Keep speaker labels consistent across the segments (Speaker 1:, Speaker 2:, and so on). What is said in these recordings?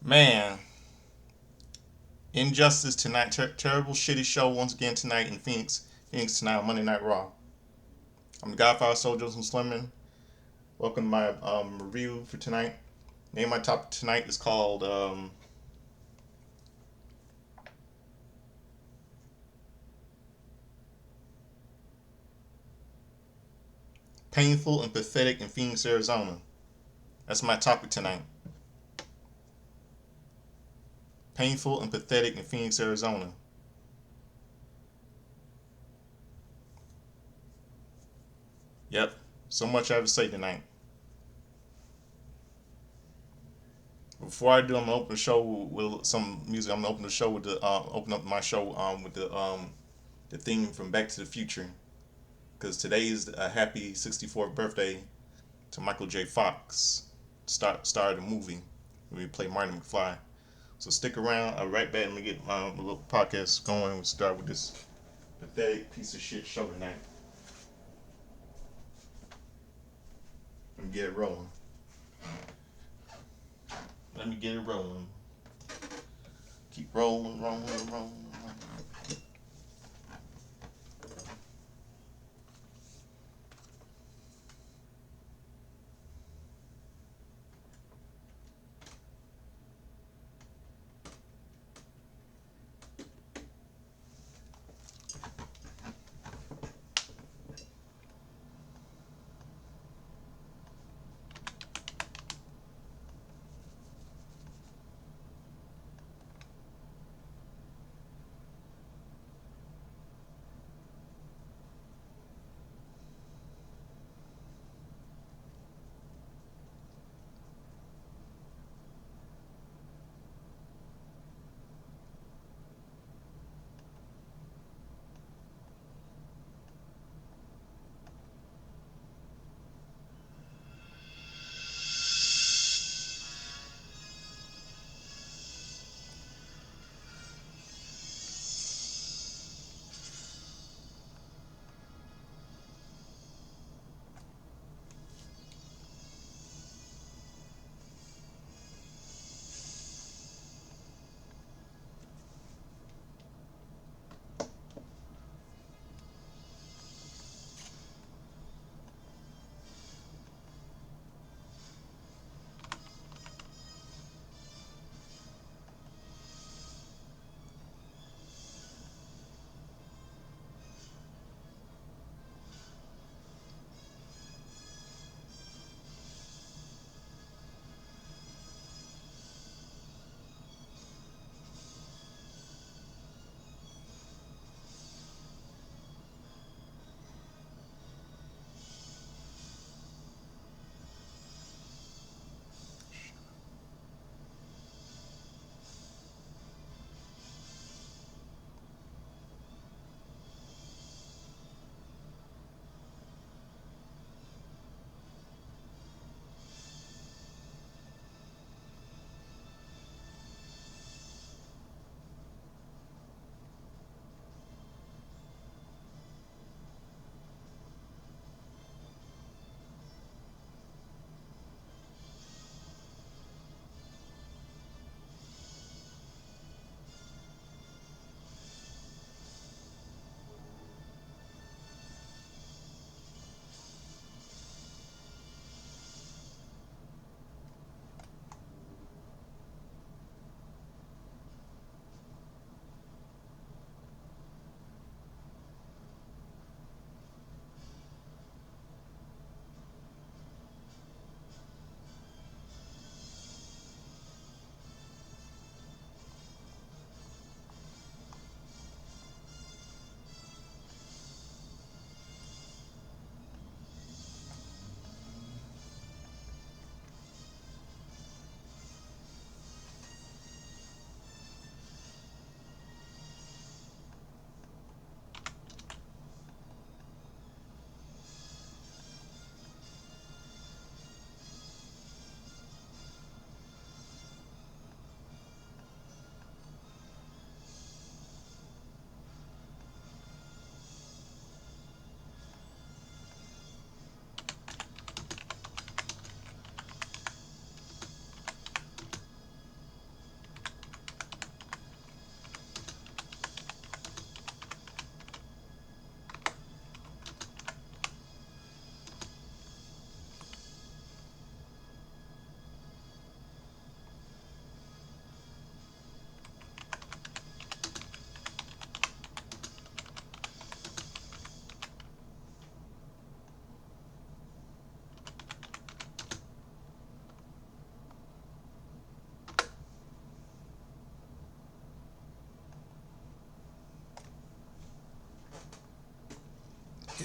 Speaker 1: Man, Injustice tonight. Terrible, shitty show once again tonight in Phoenix. Phoenix tonight on Monday Night Raw. I'm the Godfather Soul Joseph Slimmin. Welcome to my review for tonight. Name of my topic tonight is called Painful and Pathetic in Phoenix, Arizona. That's my topic tonight. Painful and Pathetic in Phoenix, Arizona. Yep. So much I have to say tonight. Before I do, I'm gonna open the show with some music. I'm gonna open the show with the open up my show with the theme from Back to the Future because today is a happy 64th birthday to Michael J. Fox, star of the movie. We play Marty McFly. So stick around. I'll right back. Let me get my little podcast going. We'll start with this pathetic piece of shit show tonight. Let me get it rolling. Let me get it rolling. Keep rolling, rolling, rolling.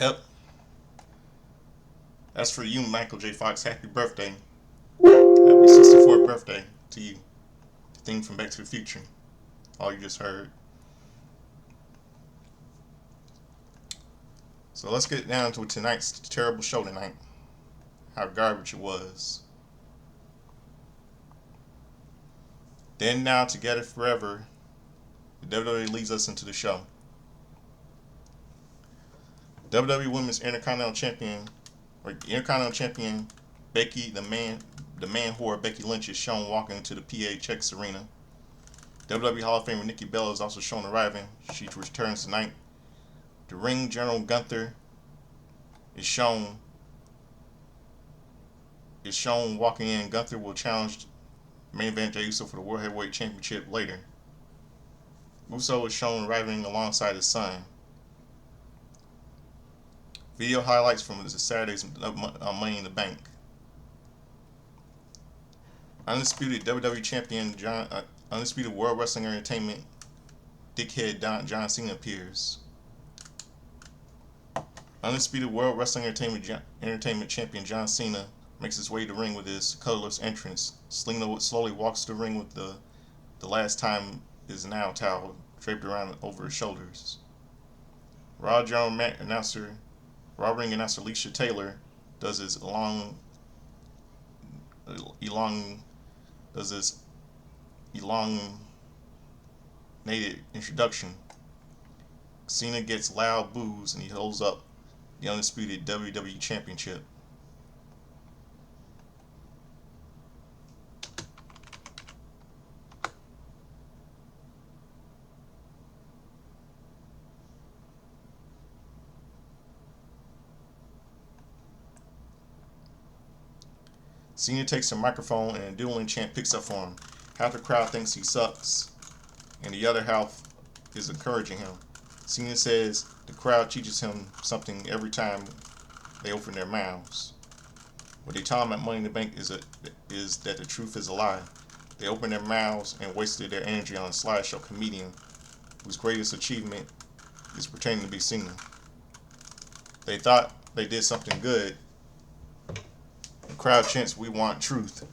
Speaker 1: Yep, that's for you, Michael J. Fox. Happy birthday. Happy 64th birthday to you. The thing from Back to the Future. All you just heard. So let's get down to tonight's terrible show tonight. How garbage it was. Then now, together forever, the WWE leads us into the show. WWE Women's Intercontinental Champion, or Intercontinental Champion Becky, the man whore Becky Lynch is shown walking into the PHX arena. WWE Hall of Famer Nikki Bella is also shown arriving. She returns tonight. The ring general Gunther is shown walking in. Gunther will challenge main event Jey Uso for the World Heavyweight Championship later. Uso is shown arriving alongside his son. Video highlights from Saturday's Money in the Bank. Undisputed WWE Champion Undisputed World Wrestling Entertainment dickhead John Cena appears. Undisputed World Wrestling Entertainment Champion John Cena makes his way to the ring with his colorless entrance. Cena slowly walks to the ring with the last time is now towel draped around over his shoulders. Raw ring announcer Alicia Taylor does his elongated introduction. Cena gets loud boos and he holds up the undisputed WWE Championship. Cena takes the microphone and a dueling chant picks up for him. Half the crowd thinks he sucks, and the other half is encouraging him. Cena says the crowd teaches him something every time they open their mouths. What they tell him at Money in the Bank is that the truth is a lie. They opened their mouths and wasted their energy on a slideshow comedian whose greatest achievement is pretending to be Cena. They thought they did something good. The crowd chants, "We want truth."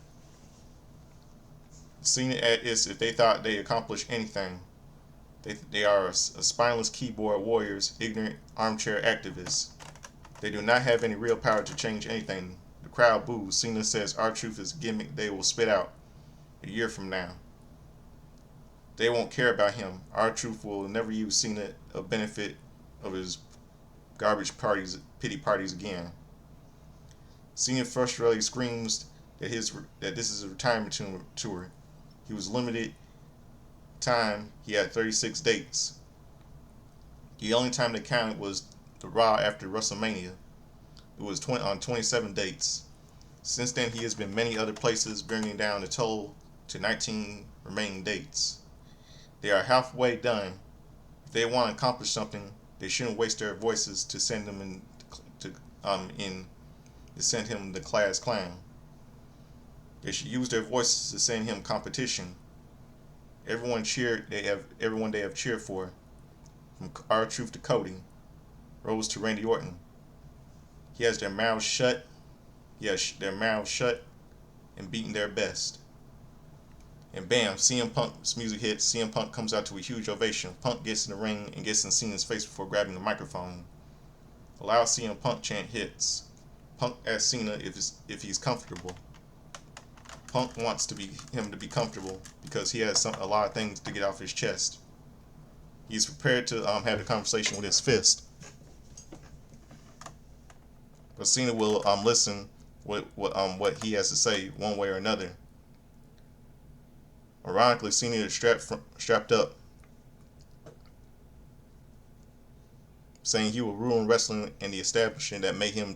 Speaker 1: Cena adds if they thought they accomplished anything. They are spineless keyboard warriors, ignorant armchair activists. They do not have any real power to change anything. The crowd boos. Cena says our truth is a gimmick they will spit out a year from now. They won't care about him. Our truth will never use Cena a benefit of his garbage parties, pity parties again. Cena frustratedly screams that this is a retirement tour. He was limited time. He had 36 dates. The only time they counted was the Raw after WrestleMania. It was on 27 dates. Since then, he has been many other places, bringing down the total to 19 remaining dates. They are halfway done. If they want to accomplish something, they shouldn't waste their voices to send them to send him the class clown. They should use their voices to send him competition. Everyone they have cheered for, from R-Truth to Cody, Rose to Randy Orton. He has their mouths shut. And beating their best. And bam, CM Punk's music hits. CM Punk comes out to a huge ovation. Punk gets in the ring and gets in Cena's face before grabbing the microphone. A loud CM Punk chant hits. Punk asks Cena if he's comfortable. Punk wants him to be comfortable because he has a lot of things to get off his chest. He's prepared to have the conversation with his fist. But Cena will listen what he has to say one way or another. Ironically, Cena is strapped up, saying he will ruin wrestling and the establishment that made him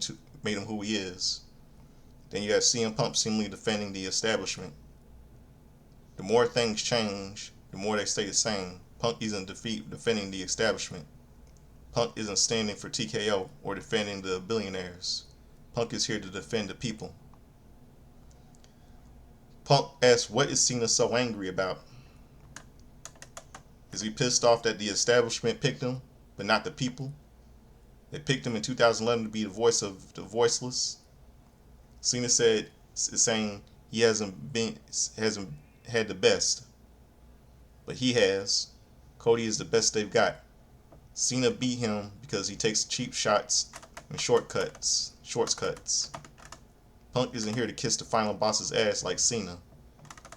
Speaker 1: who he is. Then you have CM Punk seemingly defending the establishment. The more things change, the more they stay the same. Punk isn't defending the establishment. Punk isn't standing for TKO or defending the billionaires. Punk is here to defend the people. Punk asks, what is Cena so angry about? Is he pissed off that the establishment picked him, but not the people? They picked him in 2011 to be the voice of the voiceless. Cena said, is saying he hasn't had the best, but he has. Cody is the best they've got. Cena beat him because he takes cheap shots and shortcuts. Punk isn't here to kiss the final boss's ass like Cena.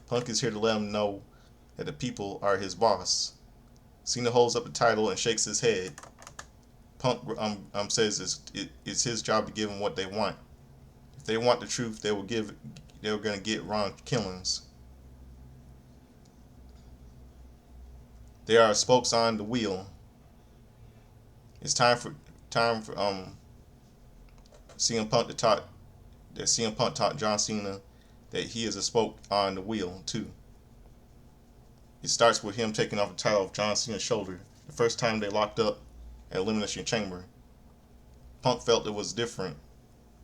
Speaker 1: Punk is here to let him know that the people are his boss. Cena holds up the title and shakes his head. Punk says it's his job to give them what they want. If they want the truth, they were gonna get Ron Killings. They are spokes on the wheel. It's time for CM Punk to talk. That CM Punk taught John Cena that he is a spoke on the wheel too. It starts with him taking off the title off John Cena's shoulder. The first time they locked up at Elimination Chamber, Punk felt it was different.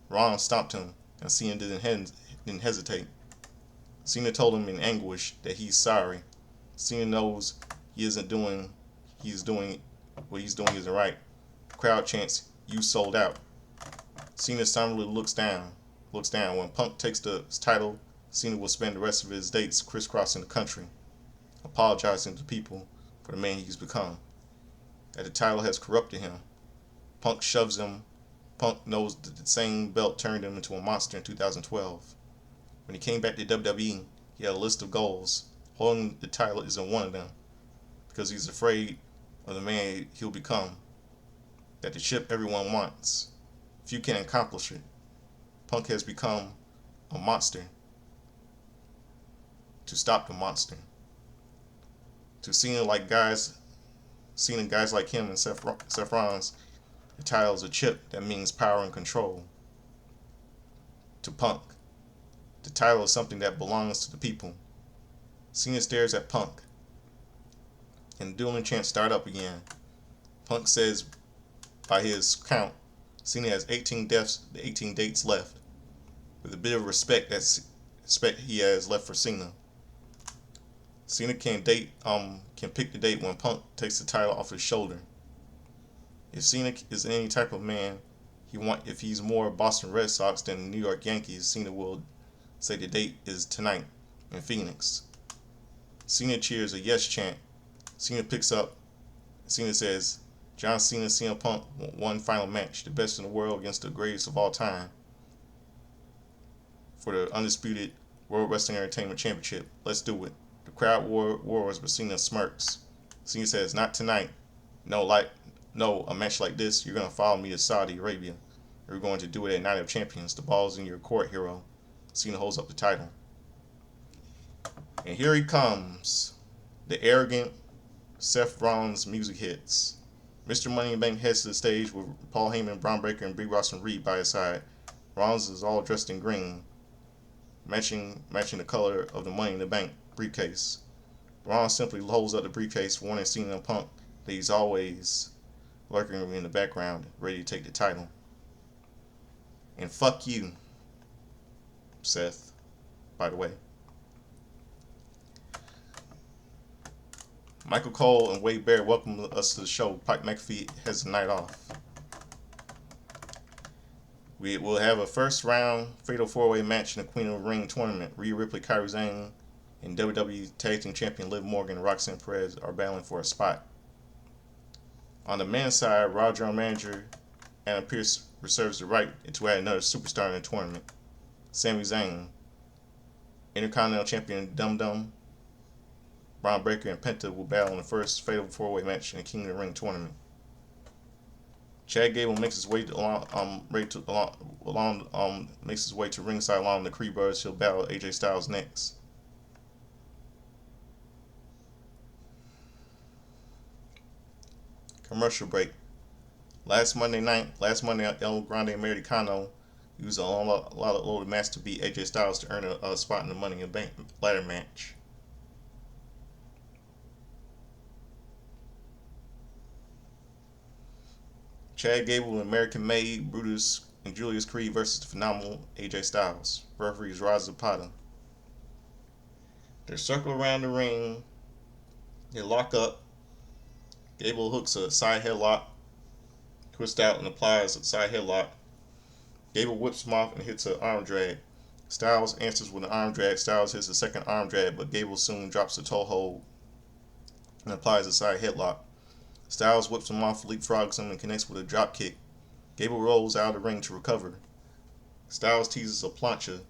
Speaker 1: Ron stopped him, and Cena didn't hesitate. Cena told him in anguish that he's sorry. Cena knows he's doing what he's doing isn't right. The crowd chants, "You sold out." Cena somberly looks down. When Punk takes the title, Cena will spend the rest of his dates crisscrossing the country, apologizing to people for the man he's become. That the title has corrupted him. Punk shoves him. Punk knows that the same belt turned him into a monster in 2012. When he came back to WWE, he had a list of goals. Holding the title isn't one of them, because he's afraid of the man he'll become. That the chip everyone wants. Few can accomplish it. Punk has become a monster. To stop the monster. To Cena guys like him and Seth Rollins, the title is a chip that means power and control. To Punk, the title is something that belongs to the people. Cena stares at Punk, and the dueling chants start up again. Punk says, by his count, Cena has 18 dates left. With a bit of respect he has left for Cena. Cena can pick the date when Punk takes the title off his shoulder. If Cena is any type of man, if he's more Boston Red Sox than New York Yankees, Cena will say the date is tonight in Phoenix. Cena cheers a yes chant. Cena picks up. Cena says, John Cena, CM Punk, one final match, the best in the world against the greatest of all time, for the undisputed World Wrestling Entertainment Championship. Let's do it. The crowd roars, but Cena smirks. Cena says, not tonight. No, a match like this, you're going to follow me to Saudi Arabia. We're going to do it at Night of Champions. The ball's in your court, hero. Cena holds up the title. And here he comes. The arrogant Seth Rollins music hits. Mr. Money in the Bank heads to the stage with Paul Heyman, Braun Breaker, and Brie Ross and Reed by his side. Rollins is all dressed in green, matching the color of the Money in the Bank briefcase. Rollins simply holds up the briefcase, warning Cena and Punk that he's always lurking in the background, ready to take the title. And fuck you, Seth, by the way. Michael Cole and Wade Barrett welcome us to the show. Pike McAfee has the night off. We will have a first round Fatal 4-Way match in the Queen of the Ring tournament. Rhea Ripley, Kairi Sane, and WWE Tag Team Champion Liv Morgan and Roxanne Perez are battling for a spot. On the men's side, Raw General Manager Adam Pearce reserves the right to add another superstar in the tournament. Sami Zayn, Intercontinental Champion Dum Dum, Braun Breaker, and Penta will battle in the first Fatal 4-Way match in the King of the Ring tournament. Chad Gable makes his way to ringside along the Creed Brothers. He'll battle AJ Styles next. Commercial break. Last Monday, El Grande Americano used a lot of loaded match to beat AJ Styles to earn a spot in the Money in the Bank ladder match. Chad Gable and American Made, Brutus, and Julius Creed versus the phenomenal AJ Styles. Referees Raz Zapata. They circle around the ring. They lock up. Gable hooks a side headlock. twists out and applies a side headlock. Gable whips him off and hits an arm drag. Styles answers with an arm drag. Styles hits a second arm drag, but Gable soon drops the toe hold and applies a side headlock. Styles whips him off, leapfrogs him, and connects with a drop kick. Gable rolls out of the ring to recover. Styles teases a plancha,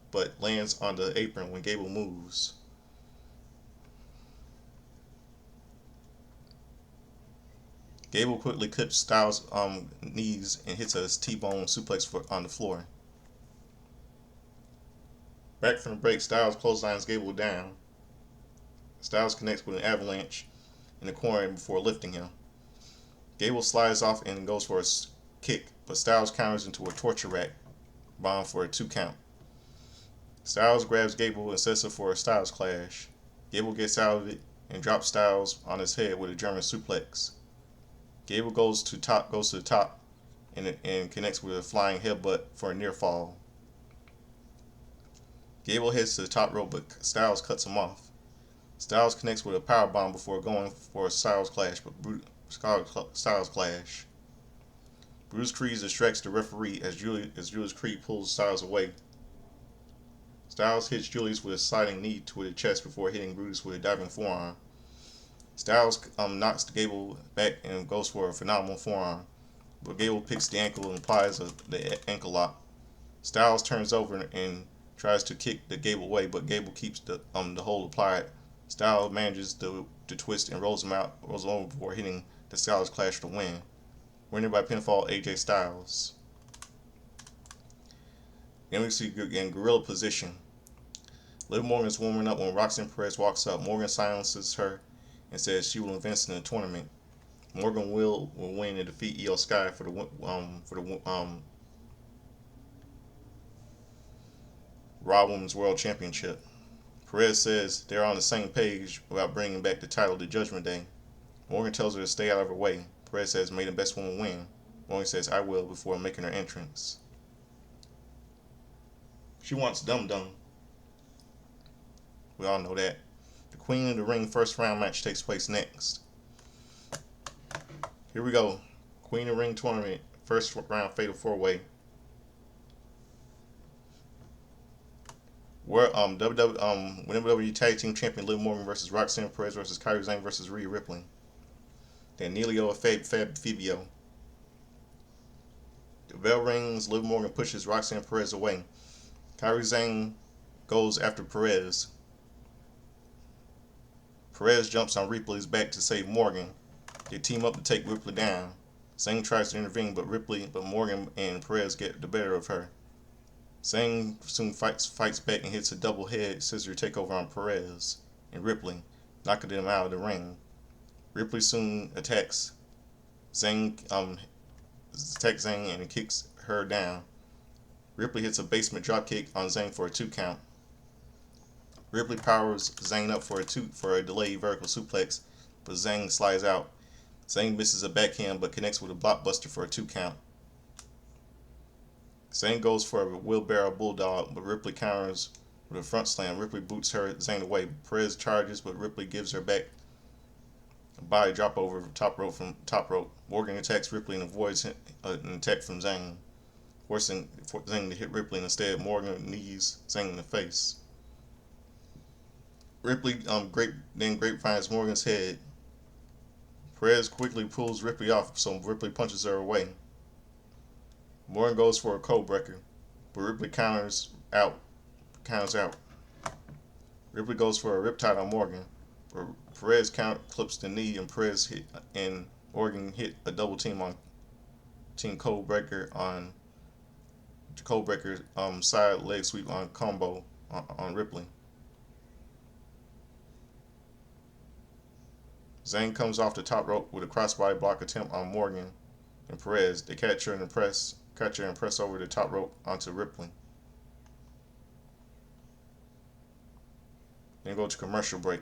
Speaker 1: but lands on the apron when Gable moves. Gable quickly clips Styles' knees and hits a T-bone suplex on the floor. Back from the break, Styles clotheslines Gable down. Styles connects with an avalanche in the corner before lifting him. Gable slides off and goes for a kick, but Styles counters into a torture rack bomb for a 2 count. Styles grabs Gable and sets up for a Styles clash. Gable gets out of it and drops Styles on his head with a German suplex. Gable goes to the top and connects with a flying headbutt for a near fall. Gable heads to the top rope, but Styles cuts him off. Styles connects with a powerbomb before going for a Styles clash, Brutus Creed distracts the referee as Julius Creed pulls Styles away. Styles hits Julius with a sliding knee to the chest before hitting Brutus with a diving forearm. Styles knocks Gable back and goes for a phenomenal forearm, but Gable picks the ankle and applies the ankle lock. Styles turns over and tries to kick the Gable away, but Gable keeps the hold applied. Styles manages to twist and rolls him over before hitting the Styles Clash to win. Winner by pinfall, AJ Styles. Then we see in gorilla position. Liv Morgan's warming up when Roxanne Perez walks up. Morgan silences her and says she will invest in the tournament. Morgan will win and defeat Io Sky for the Raw Women's World Championship. Perez says they're on the same page about bringing back the title to Judgment Day. Morgan tells her to stay out of her way. Perez says, "May the best woman win." Morgan says, "I will," before making her entrance. She wants Dum Dum. We all know that. The Queen of the Ring first round match takes place next. Here we go. Queen of the Ring tournament, first round fatal 4-way. Where WWE Tag Team Champion Liv Morgan versus Roxanne Perez versus Kairi Sane versus Rhea Ripley. Then Neilio and Fabio. The bell rings. Liv Morgan pushes Roxanne Perez away. Kairi Sane goes after Perez. Perez jumps on Ripley's back to save Morgan. They team up to take Ripley down. Sane tries to intervene, but Morgan and Perez get the better of her. Sane soon fights back and hits a double head scissor takeover on Perez and Ripley, knocking them out of the ring. Ripley soon attacks Sane and kicks her down. Ripley hits a basement dropkick on Zane for a 2 count. Ripley powers Zane up for a delayed vertical suplex, but Zane slides out. Zane misses a backhand but connects with a blockbuster for a 2 count. Zane goes for a wheelbarrow bulldog, but Ripley counters with a front slam. Ripley boots Zane away. Perez charges, but Ripley gives her back a body drop over top rope. Morgan attacks Ripley and avoids an attack from Zane, forcing Zane to hit Ripley, and instead Morgan knees Zane in the face. Ripley grapevines Morgan's head. Perez quickly pulls Ripley off, so Ripley punches her away. Morgan goes for a code breaker, but Ripley counters out. Ripley goes for a riptide on Morgan. Perez clips the knee, and Morgan hit a double team on Team Code Breaker side leg sweep on combo on Ripley. Zane comes off the top rope with a crossbody block attempt on Morgan and Perez. They catch her and press over the top rope onto Ripley. Then go to commercial break.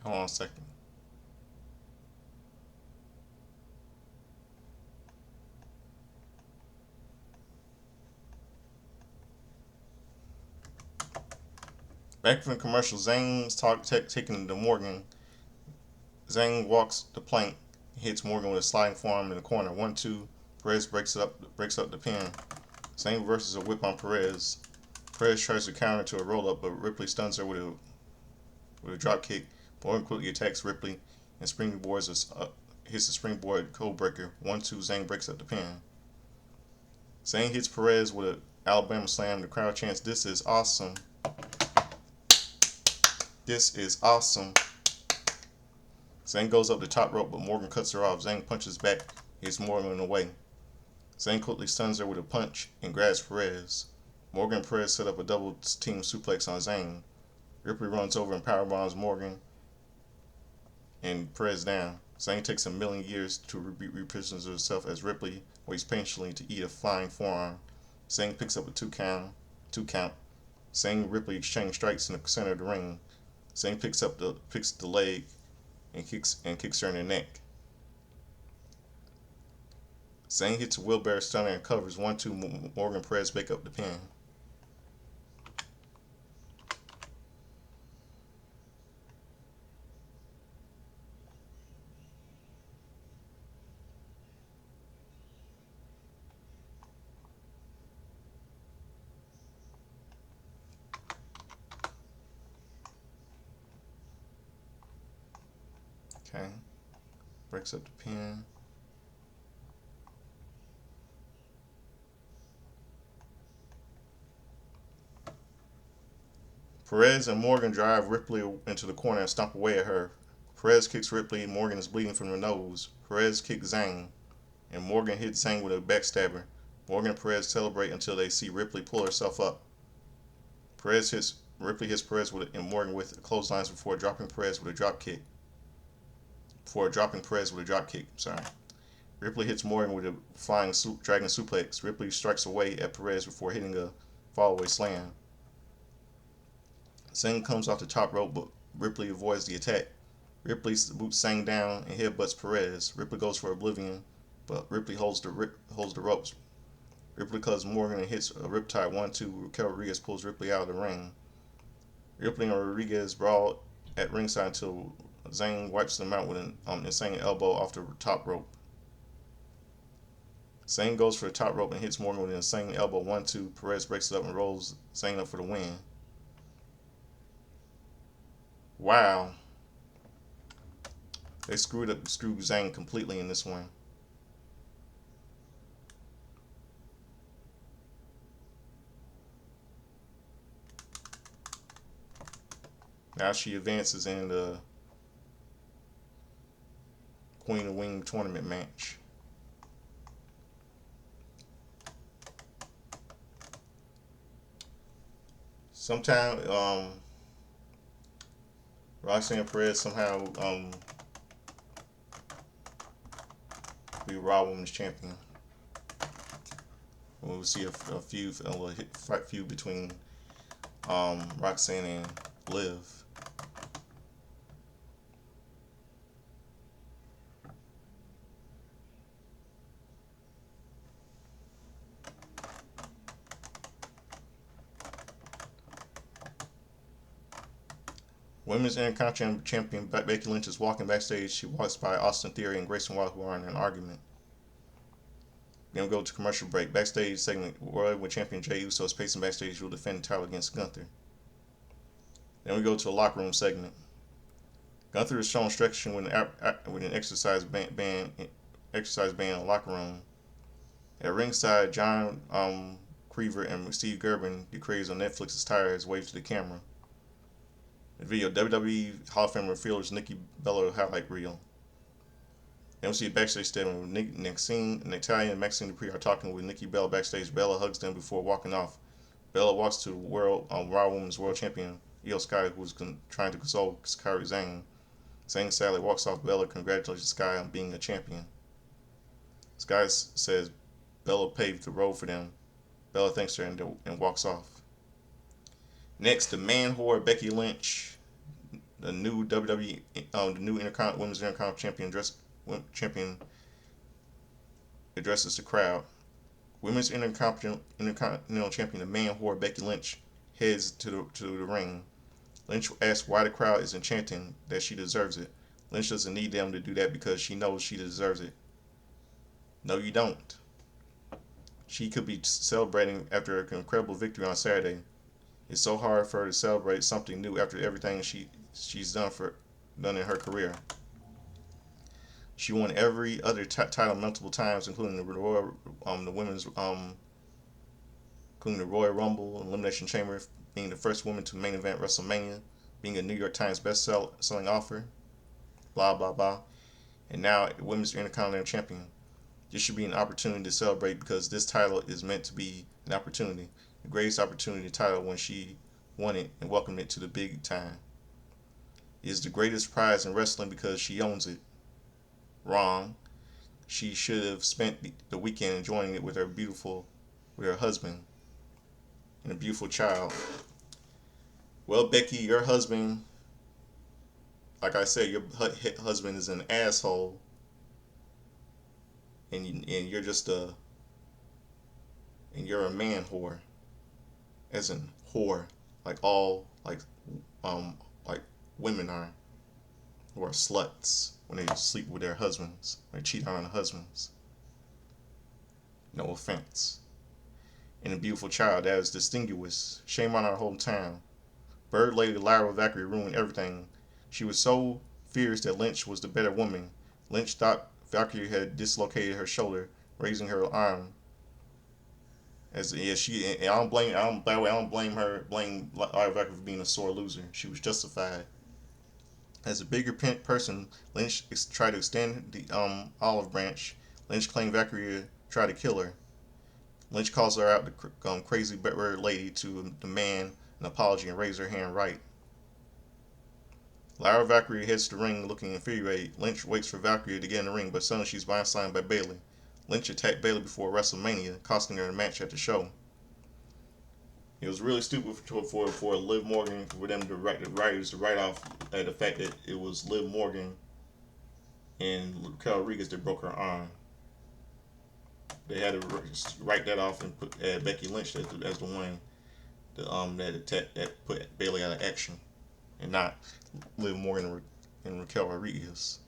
Speaker 1: Hold on a second. Back from the commercial, Zane's taking to Morgan. Zane walks the plank, hits Morgan with a sliding forearm in the corner. 1-2. Perez breaks up the pin. Zane reverses a whip on Perez. Perez tries to counter to a roll up, but Ripley stuns her with a drop kick. Morgan quickly attacks Ripley and hits the springboard code breaker. 1-2. Zane breaks up the pin. Zane hits Perez with an Alabama slam. The crowd chants, "This is awesome. This is awesome." Zane goes up the top rope, but Morgan cuts her off. Zane punches back, hits Morgan in the way. Zane quickly stuns her with a punch and grabs Perez. Morgan and Perez set up a double team suplex on Zane. Ripley runs over and powerbombs Morgan and Perez down. Zane takes a million years to reposition herself as Ripley waits patiently to eat a flying forearm. Zane picks up a two count. Zane and Ripley exchange strikes in the center of the ring. Zane picks the leg and kicks her in the neck. Zane hits a wheelbarrow stunner and covers. 1-2. Morgan Perez break up the pin. Okay, breaks up the pin. Perez and Morgan drive Ripley into the corner and stomp away at her. Perez kicks Ripley. Morgan is bleeding from the nose. Perez kicks Zane, and Morgan hits Zane with a backstabber. Morgan and Perez celebrate until they see Ripley pull herself up. Ripley hits Perez and Morgan with clotheslines before dropping Perez with a drop kick. Sorry. Ripley hits Morgan with a flying dragon suplex. Ripley strikes away at Perez before hitting a fallaway slam. Zane comes off the top rope, but Ripley avoids the attack. Ripley boots Zane down and headbutts Perez. Ripley goes for Oblivion, but Ripley holds the ropes. Ripley cuts Morgan and hits a Riptide 1-2. Raquel Rodriguez pulls Ripley out of the ring. Ripley and Rodriguez brawl at ringside until Zane wipes them out with an insane elbow off the top rope. Zane goes for the top rope and hits Morgan with an insane elbow. 1-2. Perez breaks it up and rolls Zane up for the win. Wow. They screwed Zane completely in this one. Now she advances in the Queen of Wing tournament match. Sometime Roxanne Perez somehow be Raw Women's Champion. We'll see a little fight feud between Roxanne and Liv. Women's Intercontinental Champion Becky Lynch is walking backstage. She walks by Austin Theory and Grayson Waller, who are in an argument. Then we go to commercial break. Backstage segment, World Champion Jey Uso is pacing backstage. Will defend the title against Gunther. Then we go to a locker room segment. Gunther is shown stretching with an exercise band in the locker room. At ringside, John Creever and Steve Gerben, decrees on Netflix's tires, wave to the camera. The video, WWE Hall of Fame Feelers Nikki Bella highlight reel. Then we see a backstage statement with Natalia and Maxine Dupree are talking with Nikki Bella backstage. Bella hugs them before walking off. Bella walks to Raw Women's World Champion Io Sky, who is trying to console Kairi Sane. Sane sadly walks off Bella, congratulates Sky on being a champion. Sky says Bella paved the road for them. Bella thanks her and walks off. Next, the man whore Becky Lynch the new WWE, the new Women's Intercontinental champion addresses the crowd. Women's Intercontinental Champion, the man whore Becky Lynch, heads to the ring. Lynch asks why the crowd isn't chanting that she deserves it. Lynch doesn't need them to do that because she knows she deserves it. No, you don't. She could be celebrating after an incredible victory on Saturday. It's so hard for her to celebrate something new after everything she's done in her career. She won every other title multiple times, including the women's, including the Royal Rumble, Elimination Chamber, being the first woman to main event WrestleMania, being a New York Times best-selling author, blah blah blah, and now Women's Intercontinental Champion. This should be an opportunity to celebrate because this title is meant to be an opportunity, the greatest opportunity to title when she won it and welcomed it to the big time. It is the greatest prize in wrestling because she owns it. Wrong. She should have spent the weekend enjoying it with her husband and a beautiful child. Well, Becky, your husband, like I said, your husband is an asshole, and you're just you're a man whore, as in whore, um like women are, who are sluts when they sleep with their husbands, when they cheat on their husbands. No offense. And a beautiful child that is distinguished. Shame on our whole town. Bird Lady Lyra Valkyrie ruined everything. She was so fierce that Lynch was the better woman. Lynch thought Valkyrie had dislocated her shoulder, raising her arm. As yeah, I don't blame. By the way, I don't blame her. Blame Lyra Valkyrie for being a sore loser. She was justified. As a bigger person, Lynch tried to extend the olive branch. Lynch claimed Valkyrie tried to kill her. Lynch calls her out, the crazy bird lady, to demand an apology and raise her hand right. Lyra Valkyrie heads to the ring looking infuriated. Lynch waits for Valkyrie to get in the ring, but suddenly she's blindsided by Bayley. Lynch attacked Bayley before WrestleMania, costing her a match at the show. It was really stupid for Liv Morgan, for them to write off the fact that it was Liv Morgan and Raquel Rodriguez that broke her arm. They had to write that off and put Becky Lynch as the one that put Bayley out of action, and not Liv Morgan and Raquel Rodriguez.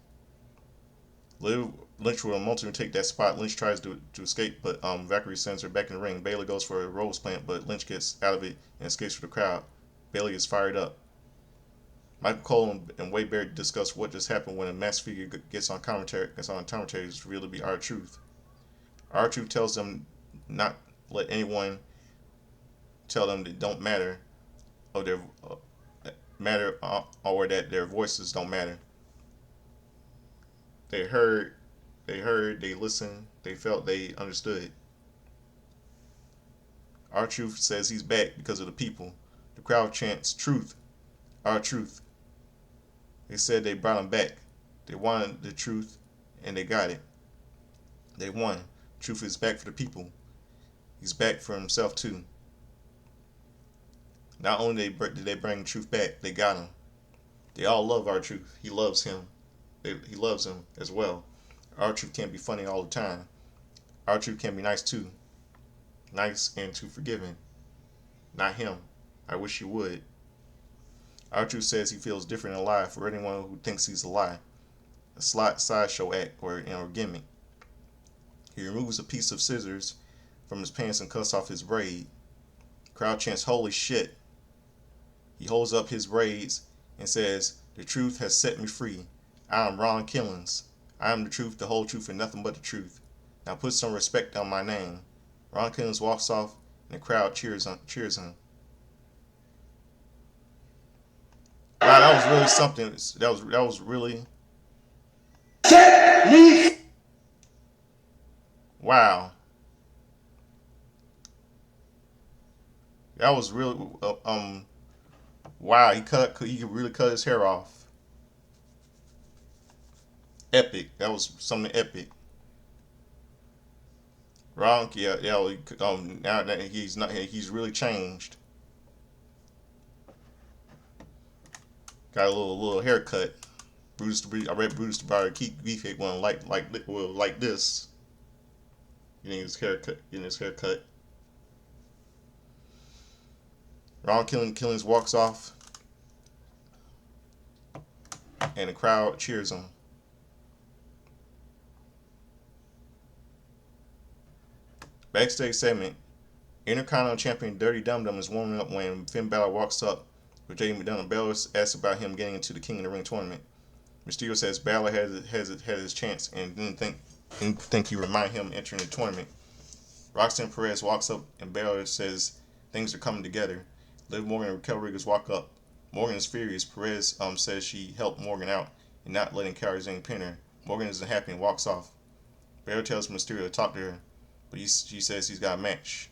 Speaker 1: Lynch will ultimately take that spot. Lynch tries to escape, but Valkyrie sends her back in the ring. Bayley goes for a rose plant, but Lynch gets out of it and escapes for the crowd. Bayley is fired up. Michael Cole and Wade Barrett discuss what just happened when a masked figure gets on commentary. Is revealed to be R-Truth. R-Truth tells them not let anyone tell them that don't matter, or their matter, or that their voices don't matter. They heard, they listened, they felt, they understood. R-Truth says he's back because of the people. The crowd chants, "Truth, R-Truth." They said they brought him back. They wanted the truth, and they got it. They won. Truth is back for the people. He's back for himself too. Not only did they bring Truth back, they got him. They all love R-Truth. He loves him. He loves him as well. R-Truth can't be funny all the time. R-Truth can be nice too. Nice and too forgiving. Not him. I wish he would. R-Truth says he feels different and alive for anyone who thinks he's a lie. A sideshow act or gimmick. He removes a piece of scissors from his pants and cuts off his braid. The crowd chants, "Holy shit." He holds up his braids and says, "The truth has set me free. I am Ron Killings. I am the truth, the whole truth, and nothing but the truth. Now put some respect on my name." Ron Killings walks off, and the crowd cheers him. Wow, that was really something. That was really wow. That was really wow. He really cut his hair off. Epic. That was something epic. Ron, yeah. Now that he's really changed. Got a little haircut. I read Bruce the Barber keep beefcake one like this. Getting his haircut. Ron Killings walks off, and the crowd cheers him. Backstage segment: Intercontinental Champion Dirty Dum Dum is warming up when Finn Balor walks up with JD McDonough. Balor asks about him getting into the King of the Ring tournament. Mysterio says Balor had his chance and didn't think he would mind him entering the tournament. Roxanne Perez walks up and Balor says things are coming together. Liv Morgan and Raquel Rodriguez walk up. Morgan is furious. Perez says she helped Morgan out and not letting Kairi Sane pin her. Morgan isn't happy and walks off. Balor tells Mysterio to talk to her, but she says he's got a match.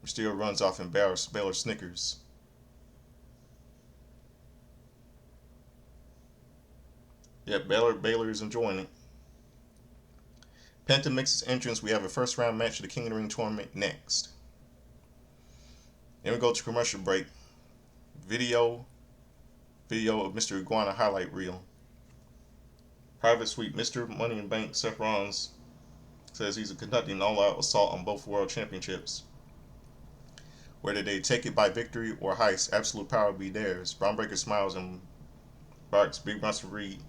Speaker 1: Mysterio runs off and Balor snickers. Yep, Balor is enjoying it. Penta makes his entrance. We have a first round match of the King of the Ring tournament next. Then we go to commercial break. Video of Mr. Iguana highlight reel. Private suite. Mr. Money in Bank Seth Rollins says he's conducting an all-out assault on both world championships. Whether they take it by victory or heist, absolute power will be theirs. Braun Breaker smiles and barks. Big Bronson Reed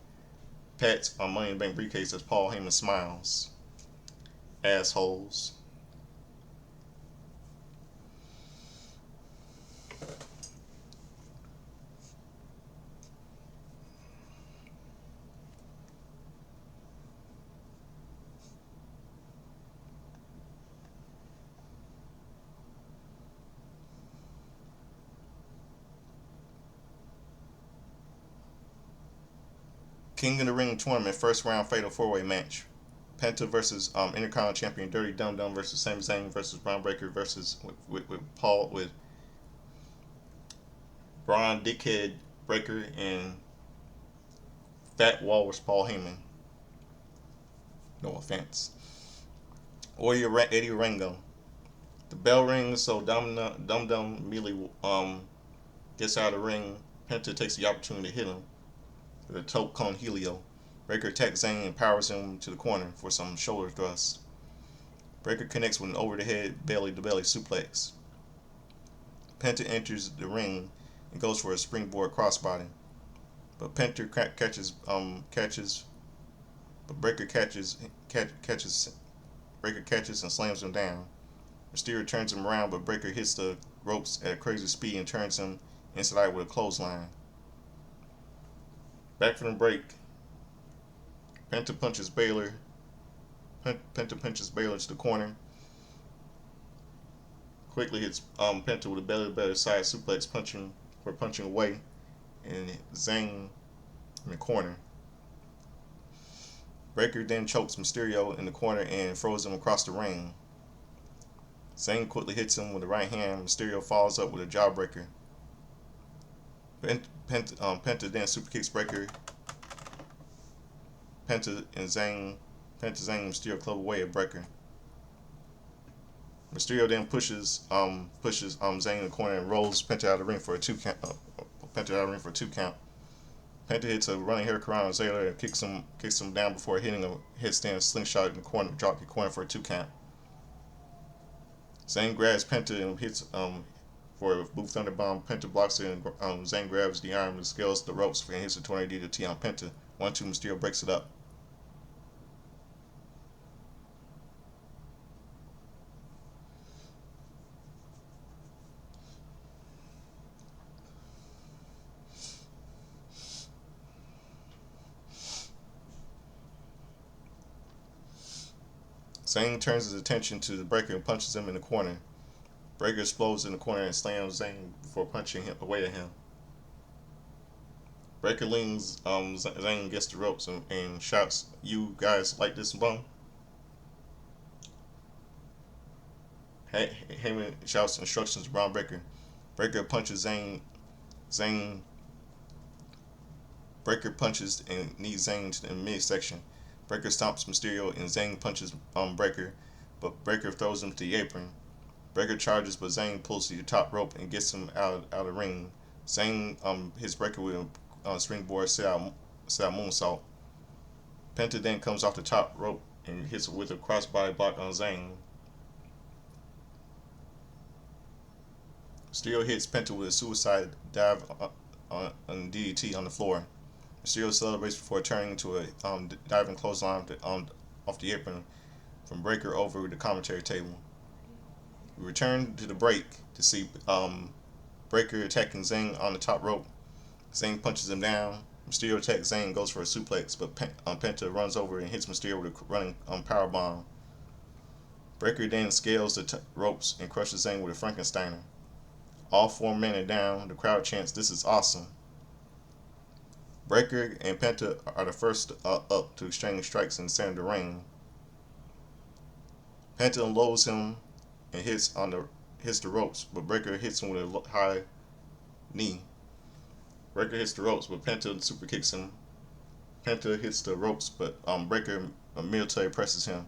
Speaker 1: pats on Money in the Bank briefcase as Paul Heyman smiles. Assholes. King of the Ring tournament first round fatal 4-way match. Penta versus Intercontinental Champion Dirty Dum Dum versus Sami Zayn versus Braun Breaker versus with Braun Dickhead Breaker and Fat Walrus Paul Heyman. No offense. Warrior Eddie Rango. The bell rings, so Dum Dum immediately gets out of the ring. Penta takes the opportunity to hit him with a Tope Con Helio. Breaker attacks Zayn and powers him to the corner for some shoulder thrusts. Breaker connects with an over-the-head belly-to-belly suplex. Penta enters the ring and goes for a springboard crossbody, but Penta catches Breaker catches and slams him down. Mysterio turns him around, but Breaker hits the ropes at a crazy speed and turns him inside out with a clothesline. Back from the break, Penta punches Baylor to the corner. Quickly hits Penta with a belly-to-belly side suplex, punching away, and Zayn in the corner. Breaker then chokes Mysterio in the corner and throws him across the ring. Zayn quickly hits him with the right hand. Mysterio follows up with a jawbreaker. Penta then superkicks Breaker. Penta, Zayn, and Mysterio club away at Breaker. Mysterio then pushes Zayn in the corner and rolls Penta out of the ring for a 2 count. Penta hits a running hurricane on Zaylor and kicks him down before hitting a headstand slingshot in the corner, drop the corner for a 2 count. Zayn grabs Penta and hits for a Blue Thunder Bomb. Penta blocks it and Zayn grabs the arm and scales the ropes and hits a tornado DDT on Penta. 1-2, Mysterio breaks it up. Zayn turns his attention to the Breaker and punches him in the corner. Breaker explodes in the corner and slams Zayn before punching him away at him. Breaker leans Zayn against the ropes and shouts, "You guys like this bum?" Heyman shouts instructions to Braun Breaker. Breaker punches Breaker punches and knees Zayn to the midsection. Breaker stomps Mysterio and Zayn punches Breaker, but Breaker throws him to the apron. Breaker charges, but Zayn pulls to the top rope and gets him out of the ring. Zayn hits Breaker with a springboard set out moonsault. Penta then comes off the top rope and hits with a crossbody block on Zayn. Mysterio hits Penta with a suicide dive on DDT on the floor. Mysterio celebrates before turning into a diving clothesline off the apron from Breaker over the commentary table. We return to the break to see Breaker attacking Zayn on the top rope. Zayn punches him down. Mysterio attacks Zayn, goes for a suplex, but Penta runs over and hits Mysterio with a running powerbomb. Breaker then scales the ropes and crushes Zayn with a Frankensteiner. All 4 men are down. The crowd chants, "This is awesome." Breaker and Penta are the first up to exchange strikes in the center of the ring. Penta unloads him and hits the ropes, but Breaker hits him with a high knee. Breaker hits the ropes, but Penta super kicks him. Penta hits the ropes, but Breaker military presses him.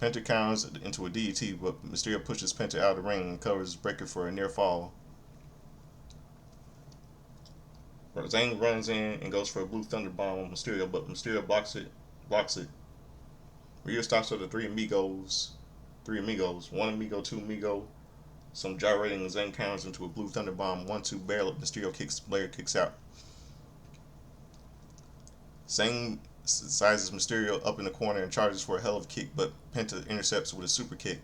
Speaker 1: Penta counters into a DDT, but Mysterio pushes Penta out of the ring and covers Breaker for a near fall. Zayn runs in and goes for a blue thunder bomb on Mysterio, but Mysterio blocks it. Rhea stops with the three amigos. One amigo, two amigo. Some gyrating, Zayn counters into a blue thunder bomb. 1-2 barrel. Blair kicks out. Zayn sizes Mysterio up in the corner and charges for a hell of a kick, but Penta intercepts with a super kick.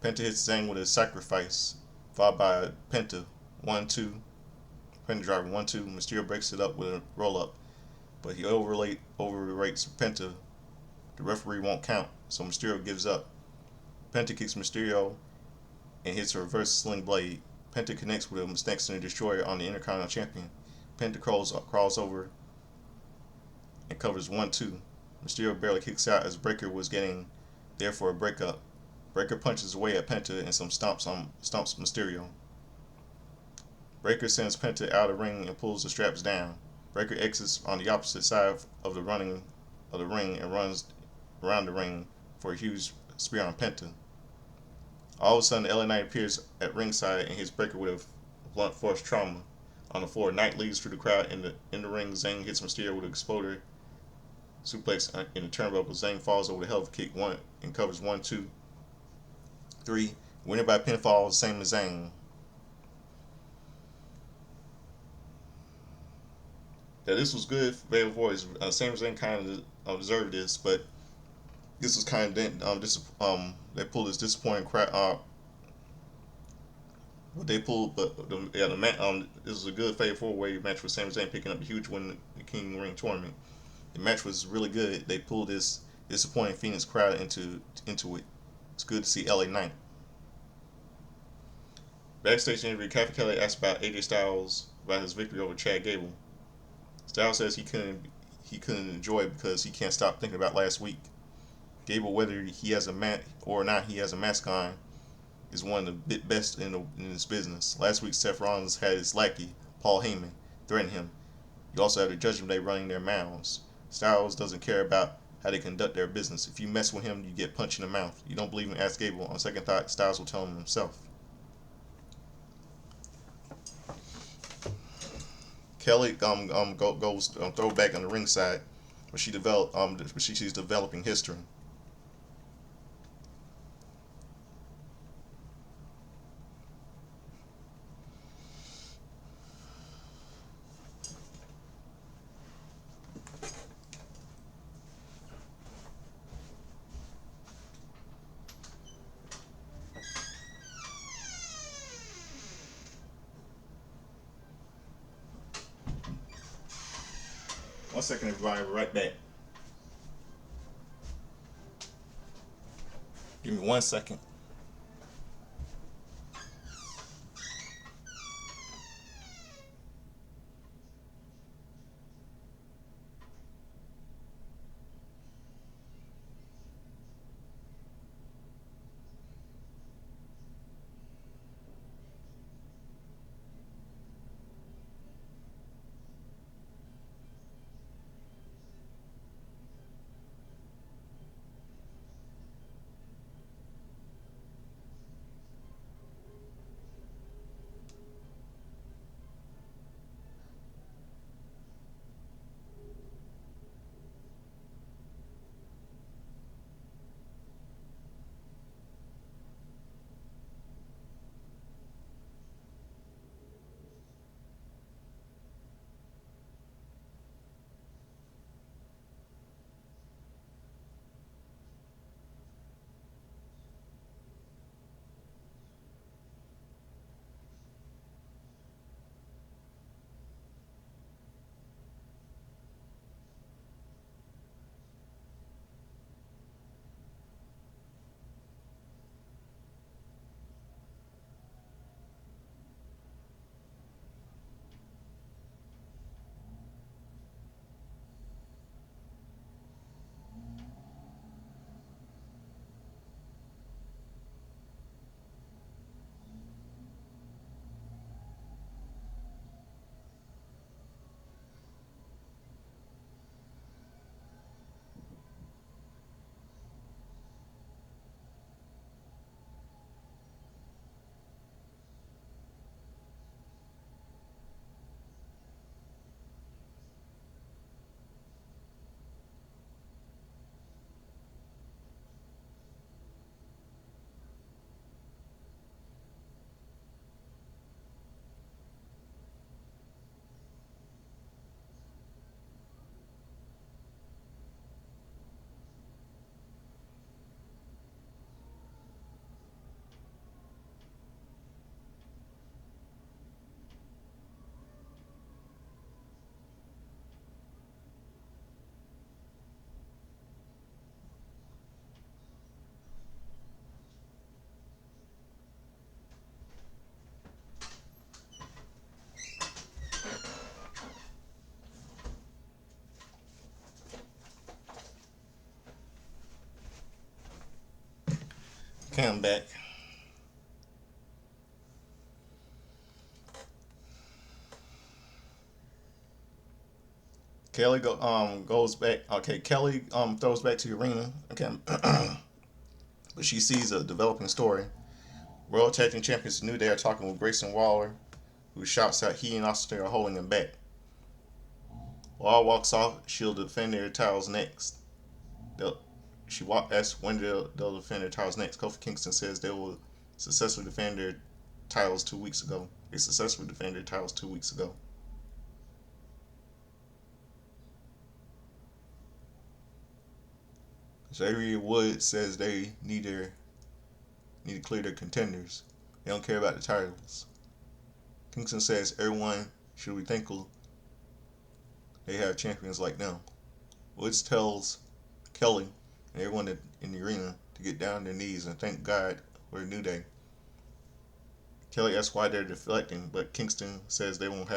Speaker 1: Penta hits Zayn with a sacrifice, followed by Penta. 1-2. Penta driver 1-2. Mysterio breaks it up with a roll up, but he overrates Penta. The referee won't count, so Mysterio gives up. Penta kicks Mysterio and hits a reverse sling blade. Penta connects with a Mexican Destroyer on the Intercontinental Champion. Penta crawls over and covers 1-2. Mysterio barely kicks out as Breaker was getting there for a breakup. Breaker punches away at Penta and some stomps Mysterio. Breaker sends Penta out of the ring and pulls the straps down. Breaker exits on the opposite side of the ring and runs around the ring for a huge spear on Penta. All of a sudden, LA Knight appears at ringside and hits Breaker with a blunt force trauma on the floor. Knight leads through the crowd in the ring. Zayn hits Mysterio with an exploder suplex in the turnbuckle. Zayn falls over the hell of a kick and covers 1-2-3. Winner by pinfall, same as Zayn. Yeah, this was good for Fatal Voice. Same as Zayn kind of deserved this, but this was kind of they pulled this disappointing crowd. What they pulled, but this was a good Fatal 4-way match with Sami Zayn picking up a huge win in the King Ring tournament. The match was really good. They pulled this disappointing Phoenix crowd into it. It's good to see LA Knight. Backstage interview, Kathy Kelly asked about AJ Styles about his victory over Chad Gable. Styles says he couldn't enjoy it because he can't stop thinking about last week. Gable, whether he has a or not he has a mask on, is one of the best in this business. Last week, Seth Rollins had his lackey, Paul Heyman, threaten him. You also have the Judgment Day running their mouths. Styles doesn't care about how they conduct their business. If you mess with him, you get punched in the mouth. You don't believe me? Ask Gable. On second thought, Styles will tell him himself. Kelly goes throwback on the ringside, where she's developing history. One second, everybody. We're right back. Give me 1 second. Okay, I'm back. Goes back. Okay, Kelly throws back to the arena. Okay, but she sees a developing story. World Tag Team Champions New Day are talking with Grayson Waller, who shouts out he and Austin are holding him back. Waller walks off. She'll defend their titles next. They'll, asks when they'll defend their titles next. Kofi Kingston says they will successfully defend their titles 2 weeks ago. They successfully defended their titles 2 weeks ago. Xavier Woods says they need to clear their contenders. They don't care about the titles. Kingston says everyone should be thankful they have champions like them. Woods tells Kelly and everyone in the arena to get down on their knees and thank God for a new day. Kelly asks why they're deflecting, but Kingston says they won't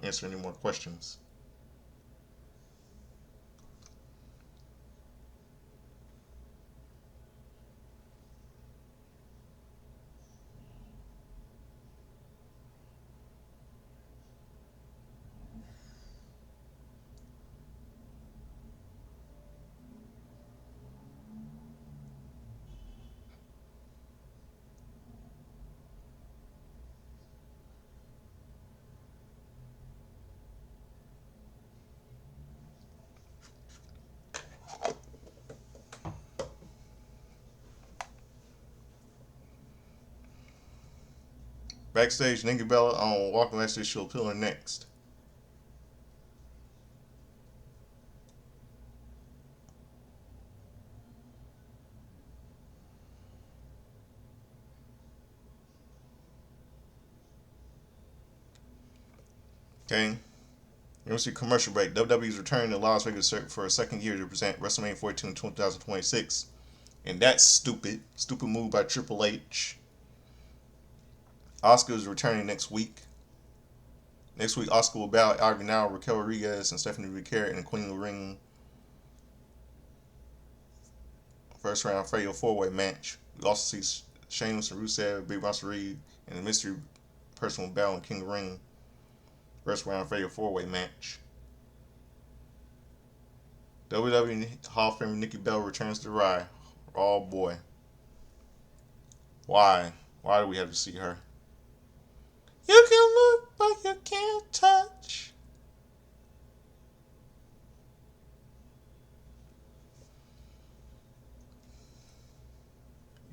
Speaker 1: answer any more questions. Backstage, Nikki Bella on Walking Backstage, she'll appeal her next. Okay. You see commercial break. WWE's returning to Las Vegas for a second year to present WrestleMania 42 in 2026. And that's stupid. Stupid move by Triple H. Oscar is returning next week. Next week, Oscar will battle Argonau, Raquel Rodriguez, and Stephanie Ricard in the Queen of the Ring first round Fatal 4-Way match. We also see Sheamus and Rusev, Big Boss Reed, and the mystery person will battle in King of the Ring first round Fatal 4-Way match. WWE Hall of Famer Nikki Bella returns to Raw. Oh boy. Why? Why do we have to see her? You can look, but you can't touch.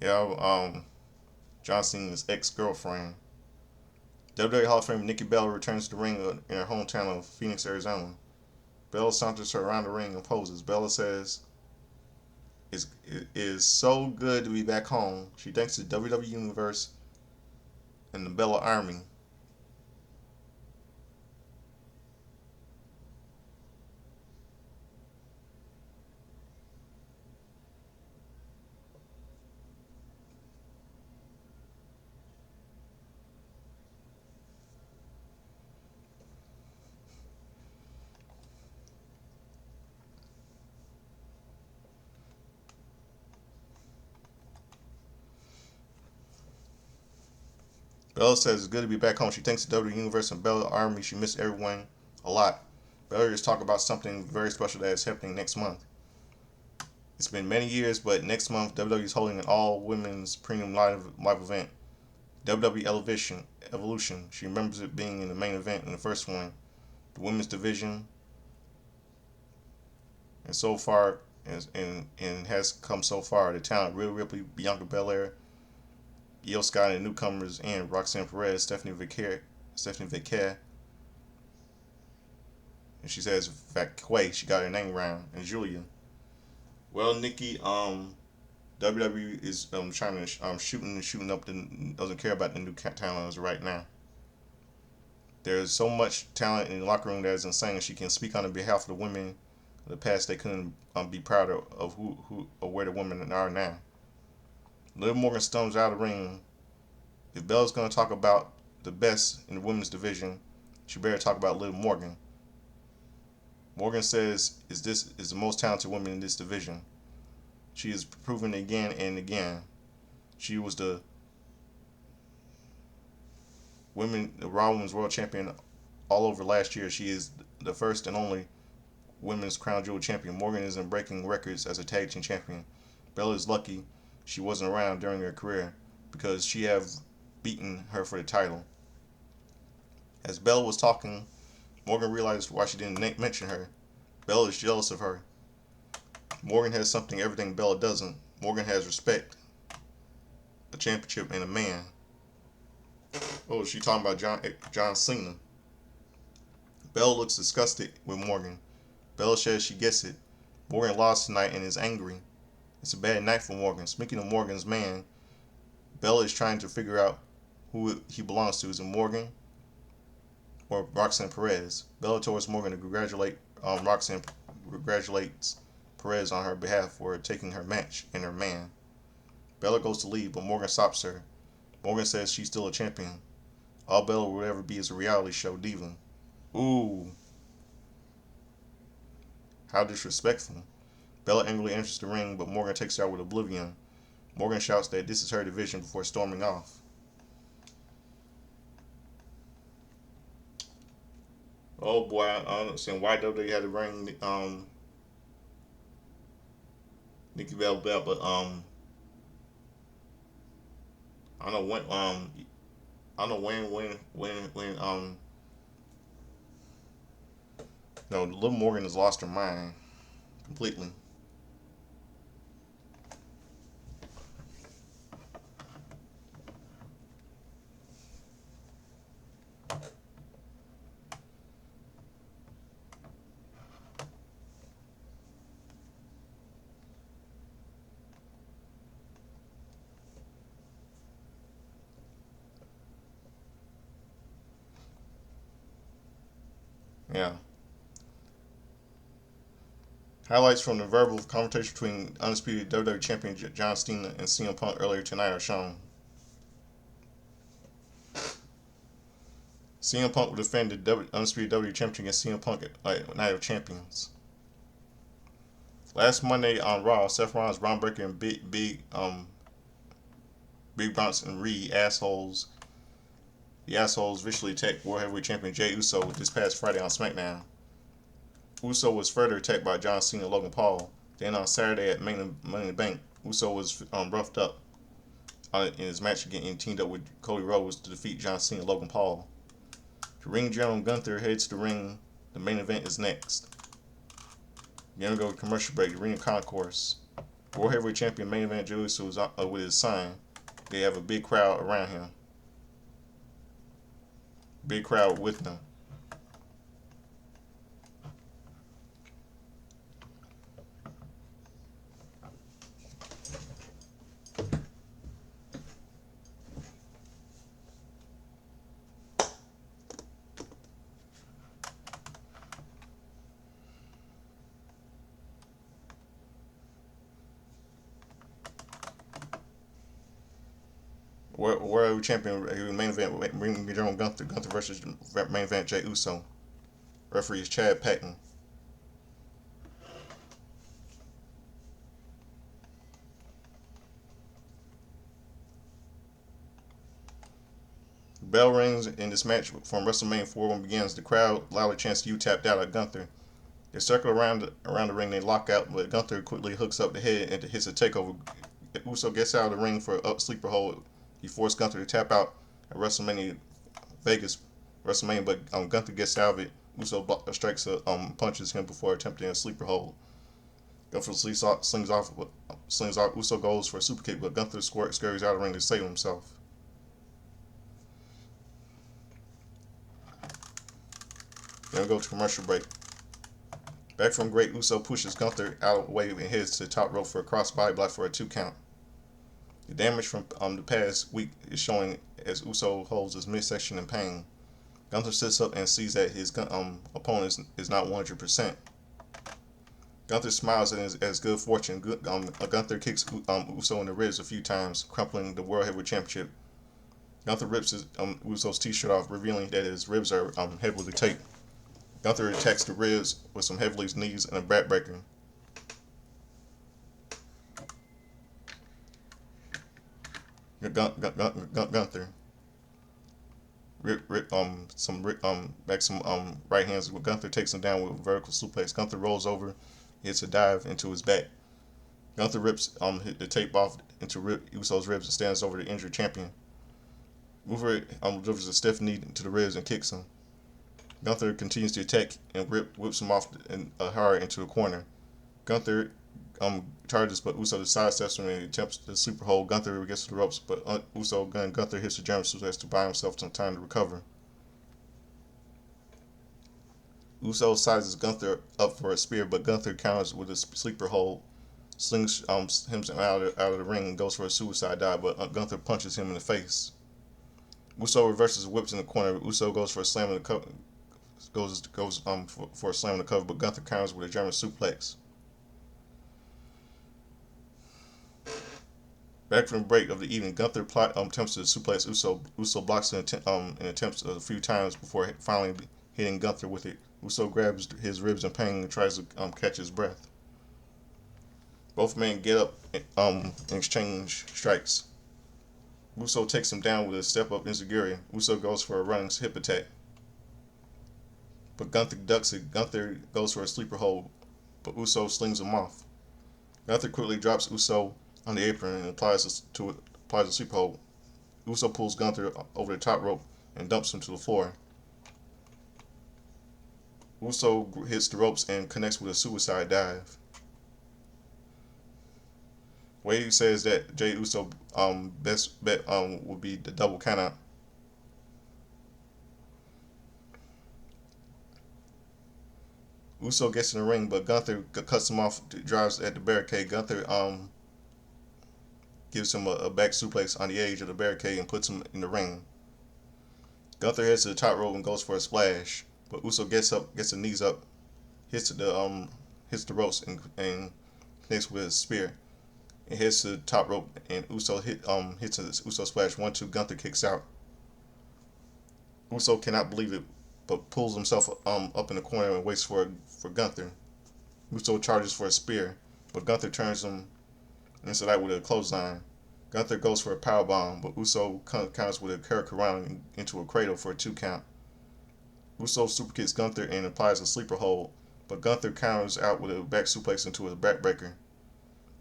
Speaker 1: Yeah, John Cena's ex-girlfriend. WWE Hall of Famer Nikki Bella returns to the ring in her hometown of Phoenix, Arizona. Bella saunters her around the ring and poses. Bella says, it is so good to be back home. She thanks the WWE Universe and the Bella Army. Bella says it's good to be back home. She thanks the WWE Universe and Bella Army. She missed everyone a lot. Bella is talking about something very special that is happening next month. It's been many years, but next month WWE is holding an all-women's premium live event, WWE Evolution. She remembers it being in the main event in the first one, the women's division, and so far, and has come so far. The talent: Rhea Ripley, Bianca Belair, Io Sky, and the newcomers, and Roxanne Perez, Stephanie Vicaire, and she says Vacquay. She got her name round, and Julia. Well, Nikki, WWE is trying to shooting up the doesn't care about the new talent right now. There's so much talent in the locker room that is insane. She can speak on behalf of the women of the past. They couldn't be proud of who or where the women are now. Liv Morgan storms out of the ring. If Bella's going to talk about the best in the women's division, she better talk about Liv Morgan. Morgan says this is the most talented woman in this division. She is proven again and again. She was the Raw Women's World Champion all over last year. She is the first and only women's crown jewel champion. Morgan isn't breaking records as a tag team champion. Bella is lucky she wasn't around during her career because she have beaten her for the title. As Bella was talking, Morgan realized why she didn't mention her. Bella is jealous of her. Morgan has something everything Bella doesn't. Morgan has respect, a championship, and a man. Oh, she talking about John Cena. Bella looks disgusted with Morgan. Bella says she gets it. Morgan lost tonight and is angry. It's a bad night for Morgan. Speaking of Morgan's man, Bella is trying to figure out who he belongs to. Is it Morgan or Roxanne Perez? Bella tells Morgan to congratulate Roxanne congratulates Perez on her behalf for taking her match and her man. Bella goes to leave, but Morgan stops her. Morgan says she's still a champion. All Bella will ever be is a reality show diva. Ooh, how disrespectful. Bella angrily enters the ring, but Morgan takes her out with oblivion. Morgan shouts that this is her division before storming off. Oh boy, I don't understand why they had to bring Nikki Bella back, but I don't know I don't know when no, Liv Morgan has lost her mind completely. Yeah. Highlights from the verbal confrontation between undisputed WWE Champion John Cena and CM Punk earlier tonight are shown. CM Punk will defend the undisputed WWE Championship against CM Punk at Night of Champions. Last Monday on Raw, Seth Rollins, Braun Breaker, and Big Bronson and Reed the assholes viciously attacked World Heavyweight Champion Jey Uso this past Friday on SmackDown. Uso was further attacked by John Cena and Logan Paul. Then on Saturday at Money in the Bank, Uso was roughed up in his match again and teamed up with Cody Rhodes to defeat John Cena and Logan Paul. The ring general Gunther heads to the ring. The main event is next. We're going to go to commercial break. The Ring of Concourse. World Heavyweight Champion main event Jey Uso is with his son. They have a big crowd around him. Big crowd with them. World Heavyweight Champion main event Ring General Gunther versus main event Jey Uso. Referee is Chad Patton. Bell rings in this match from WrestleMania 4 when it begins. The crowd loudly chants "You tapped out" at Gunther. They circle around the ring. They lock out, but Gunther quickly hooks up the head and hits a takeover. Uso gets out of the ring for an sleeper hold. He forced Gunther to tap out at WrestleMania but Gunther gets out of it. Uso punches him before attempting a sleeper hold. Gunther slings off. Uso goes for a super kick, but Gunther scurries out of the ring to save himself. Then we go to commercial break. Back from break, Uso pushes Gunther out of the way and heads to the top rope for a crossbody block for a 2 count. The damage from the past week is showing as Uso holds his midsection in pain. Gunther sits up and sees that his opponent is not 100%. Gunther smiles as good fortune. Gunther kicks Uso in the ribs a few times, crumpling the World Heavyweight Championship. Gunther rips Uso's t-shirt off, revealing that his ribs are heavily taped. Gunther attacks the ribs with some heavily knees and a backbreaker. Gunther. Back some right hands. Gunther takes him down with a vertical suplex. Gunther rolls over, hits a dive into his back. Gunther rips the tape off into Uso's ribs and stands over the injured champion. Mover delivers a stiff knee to the ribs and kicks him. Gunther continues to attack and whips him off hard into a corner. Gunther charges, but Uso sidesteps him and attempts to sleeper hold. Gunther gets to the ropes, but Gunther hits the German suplex to buy himself some time to recover. Uso sizes Gunther up for a spear, but Gunther counters with a sleeper hold, slings him out of the ring, and goes for a suicide dive, but Gunther punches him in the face. Uso reverses whips in the corner. Uso goes for a slam in the cover. For a slam in the cover, but Gunther counters with a German suplex. Back from the break of the evening, Gunther attempts to suplex Uso. Uso blocks and attempts a few times before finally hitting Gunther with it. Uso grabs his ribs in pain and tries to catch his breath. Both men get up and exchange strikes. Uso takes him down with a step-up enziguri. Uso goes for a running hip attack, but Gunther ducks it. Gunther goes for a sleeper hold, but Uso slings him off. Gunther quickly drops Uso on the apron and applies a sleeper hold. Uso pulls Gunther over the top rope and dumps him to the floor. Uso hits the ropes and connects with a suicide dive. Wade says that Jey Uso best bet would be the double countout. Uso gets in the ring, but Gunther cuts him off, drives at the barricade. Gunther gives him a back suplex on the edge of the barricade and puts him in the ring. Gunther heads to the top rope and goes for a splash, but Uso gets the knees up, hits the ropes and connects with his spear. And heads to the top rope, and Uso hits a Uso splash. 1-2. Gunther kicks out. Uso cannot believe it, but pulls himself up in the corner and waits for Gunther. Uso charges for a spear, but Gunther turns him inside out with a clothesline. Gunther goes for a powerbomb, but Uso counters with a Hurricanrana into a cradle for a 2 count. Uso superkicks Gunther and applies a sleeper hold, but Gunther counters out with a back suplex into a backbreaker.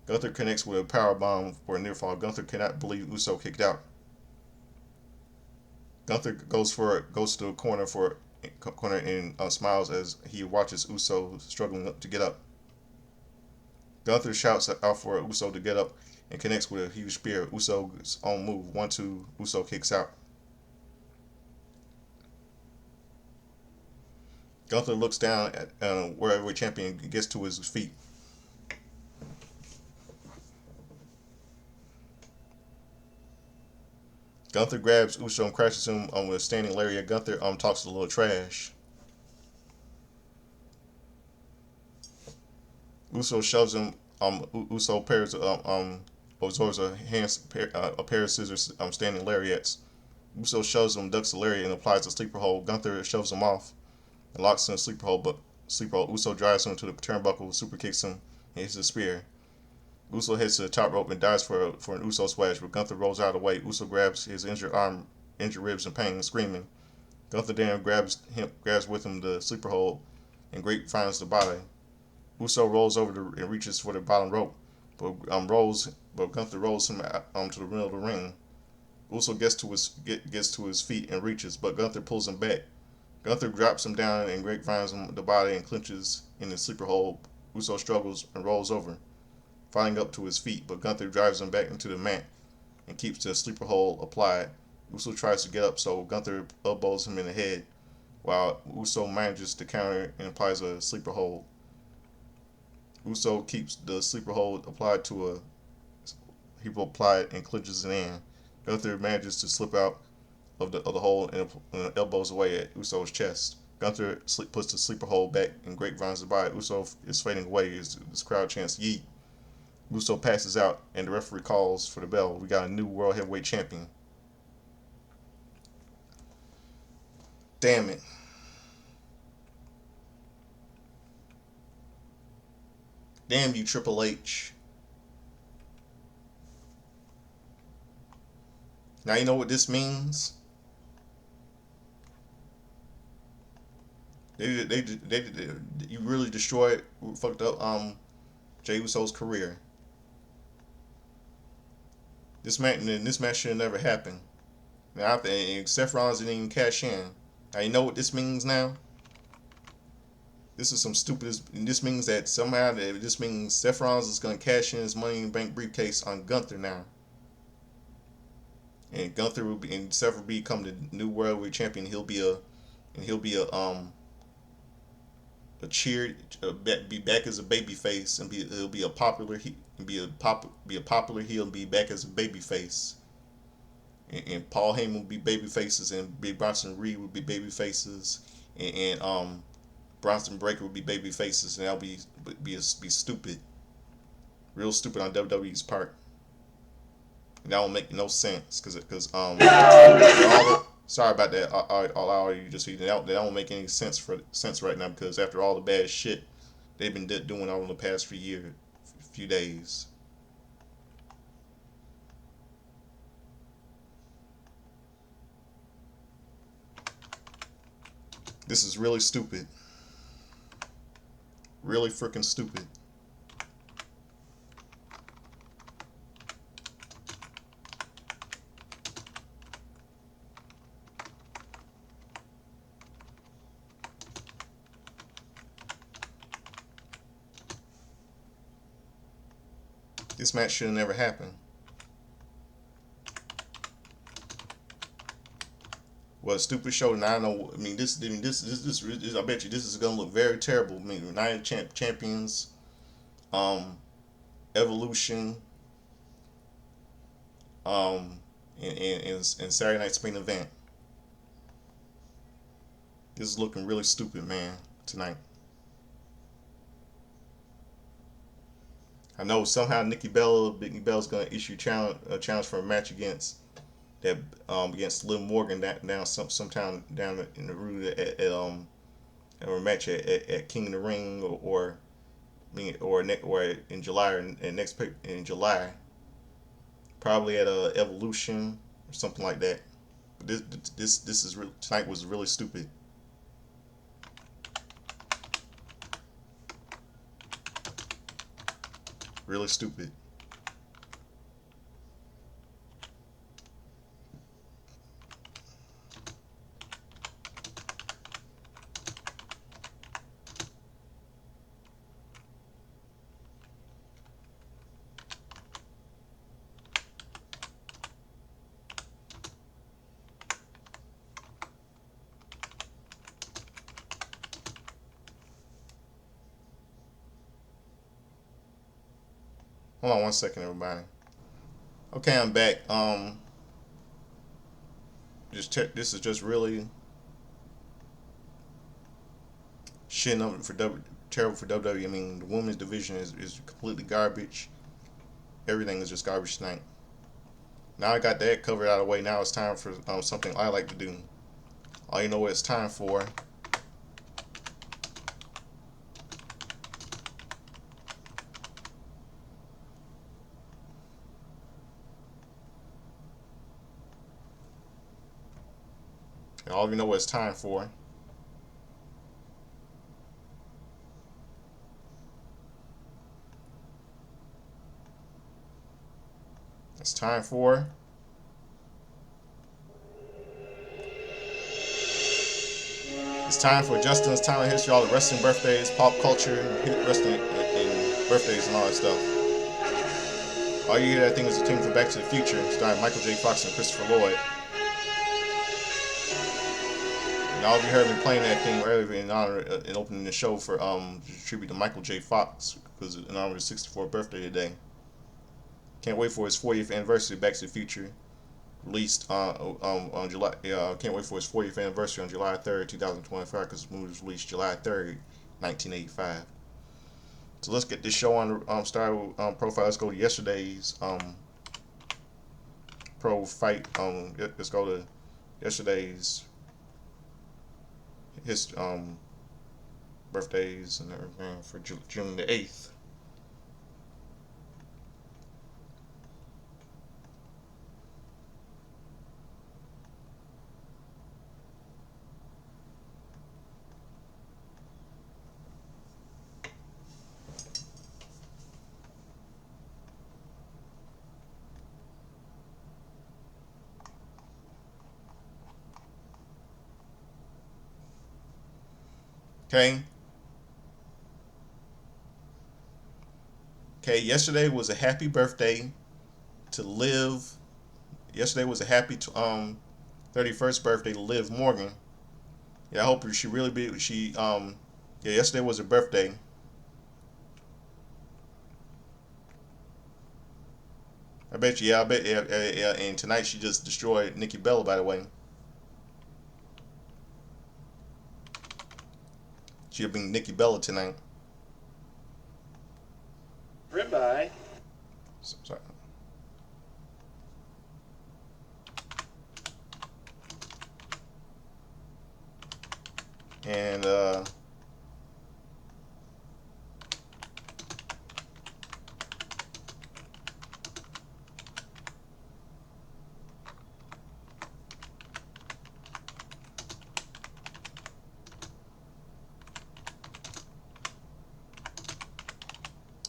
Speaker 1: Gunther connects with a powerbomb for a near fall. Gunther cannot believe Uso kicked out. Gunther goes to the corner and smiles as he watches Uso struggling to get up. Gunther shouts out for Uso to get up and connects with a huge spear. Uso's own move. 1-2. Uso kicks out. Gunther looks down at wherever champion gets to his feet. Gunther grabs Uso and crashes him with a standing lariat. Gunther talks a little trash. Uso shoves him. Uso absorbs a pair of scissors. Standing lariats. Uso shoves him, ducks the lariat, and applies a sleeper hold. Gunther shoves him off and locks in a sleeper hold. Uso drives him to the turnbuckle, super kicks him, and hits a spear. Uso heads to the top rope and dives for an Uso splash, but Gunther rolls out of the way. Uso grabs his injured ribs in pain, screaming. Gunther then grabs with him the sleeper hold and finds the body. Uso rolls over and reaches for the bottom rope, but Gunther rolls him to the middle of the ring. Uso gets to his feet and reaches, but Gunther pulls him back. Gunther drops him down and grapevines him the body and clinches in the sleeper hold. Uso struggles and rolls over, flying up to his feet, but Gunther drives him back into the mat and keeps the sleeper hold applied. Uso tries to get up, so Gunther elbows him in the head, while Uso manages to counter and applies a sleeper hold. Uso keeps the sleeper hold applied and clinches it in. Gunther manages to slip out of the hold and elbows away at Uso's chest. Gunther puts the sleeper hold back and grapevines the body. Uso is fading away as this crowd chants "Yeet." Uso passes out, and the referee calls for the bell. We got a new World Heavyweight Champion. Damn it. Damn you, Triple H. Now you know what this means. They you really destroyed, fucked up Jey Uso's career. This match should have never happened. Now, and Seth Rollins didn't even cash in. Now you know what this means now. This is some stupid. This means that somehow this means Seth Rollins is going to cash in his Money in the Bank briefcase on Gunther now, and Gunther will be and Seth will become the new World Heavyweight Champion. He'll be a cheer, be back as a baby face, and he'll be a popular he be a popular heel and be back as a baby face. And Paul Heyman will be baby faces, and Big Bronson Reed will be baby faces, and Bronson Breaker will be baby faces, and that'll be stupid, real stupid on WWE's part. And that won't make no sense sorry about that. All you just that don't make any sense right now because after all the bad shit they've been doing over the past few days. This is really stupid. Really freaking stupid. This match should have never happened. Well, a stupid show, and I don't know. I mean, this. I bet you this is gonna look very terrible. I mean, United Champions, um, Evolution, um, and Saturday Night's main event. This is looking really stupid, man. Tonight, I know somehow Nikki Bella's gonna issue a challenge for a match that against Liv Morgan down sometime down in the route at a match at King of the Ring or in July in July, probably at a Evolution or something like that. But this is tonight was really stupid. Really stupid. Hold on one second, everybody. Okay, I'm back. This is just really shitting up terrible for WWE. I mean, the women's division is completely garbage. Everything is just garbage tonight. Now I got that covered out of the way. Now it's time for something I like to do. All you know what it's time for. All of you know what it's time for. It's time for Justin's Talent History, all the wrestling birthdays, pop culture, wrestling and birthdays and all that stuff. All you hear that thing is the theme for Back to the Future, starring Michael J. Fox and Christopher Lloyd. And all of you heard me playing that theme earlier in honor in opening the show for tribute to Michael J. Fox because in honor of his 64th birthday today. Can't wait for his 40th anniversary Back to the Future, released on July. Can't wait for his 40th anniversary on July 3rd, 2025, because the movie was released July 3rd, 1985. So let's get this show on started with profile. Let's go to yesterday's pro fight. Let's go to yesterday's his birthdays and everything for June the 8th. Okay. Okay. Yesterday was a happy birthday to Liv. Yesterday was a happy 31st birthday to Liv Morgan. Yeah, I hope she really be she yeah, yesterday was her birthday. I bet you, yeah, I bet, yeah, yeah, yeah. And tonight she just destroyed Nikki Bella, by the way. She'll be Nikki Bella tonight.
Speaker 2: Ribeye.
Speaker 1: Sorry. And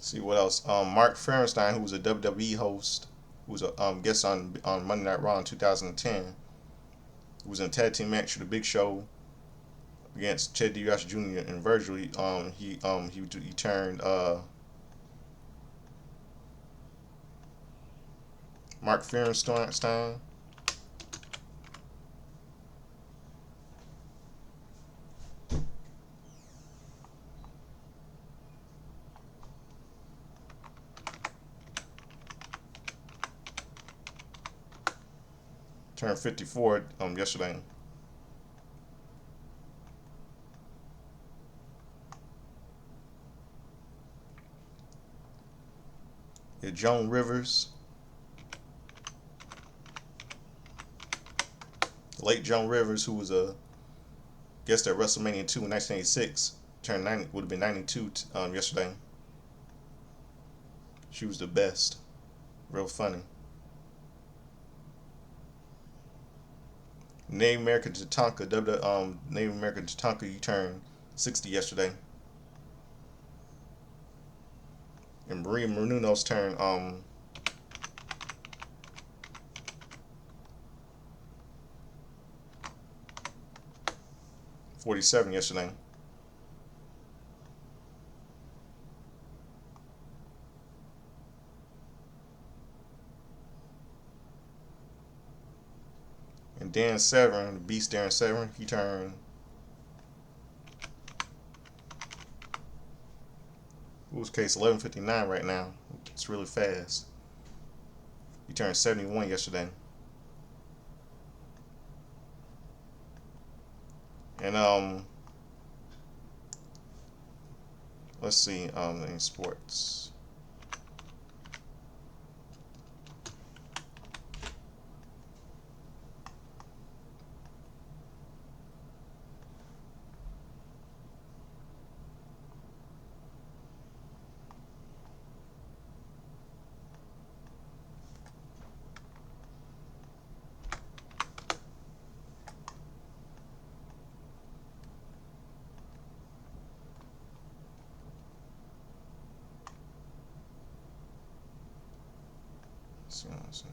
Speaker 1: see what else. Mark Fahrenstein, who was a WWE host, who was a guest on Monday Night Raw in 2010, was in a tag team match with the Big Show against Ted DiBiase Jr. and Virgil. He turned Mark Fahrenstein. Turned 54 yesterday. Yeah, Joan Rivers, the late Joan Rivers, who was a guest at WrestleMania 2 in 1986, turned 90, would have been 92 yesterday. She was the best, real funny. Native American Tatanka, Native American Tatanka, he turned 60 yesterday, and Maria Menounos turned 47 yesterday. And Dan Severn, the Beast Dan Severn, he turned, who's case 11:59 right now. It's really fast. He turned 71 yesterday. And let's see, in sports. Let's see.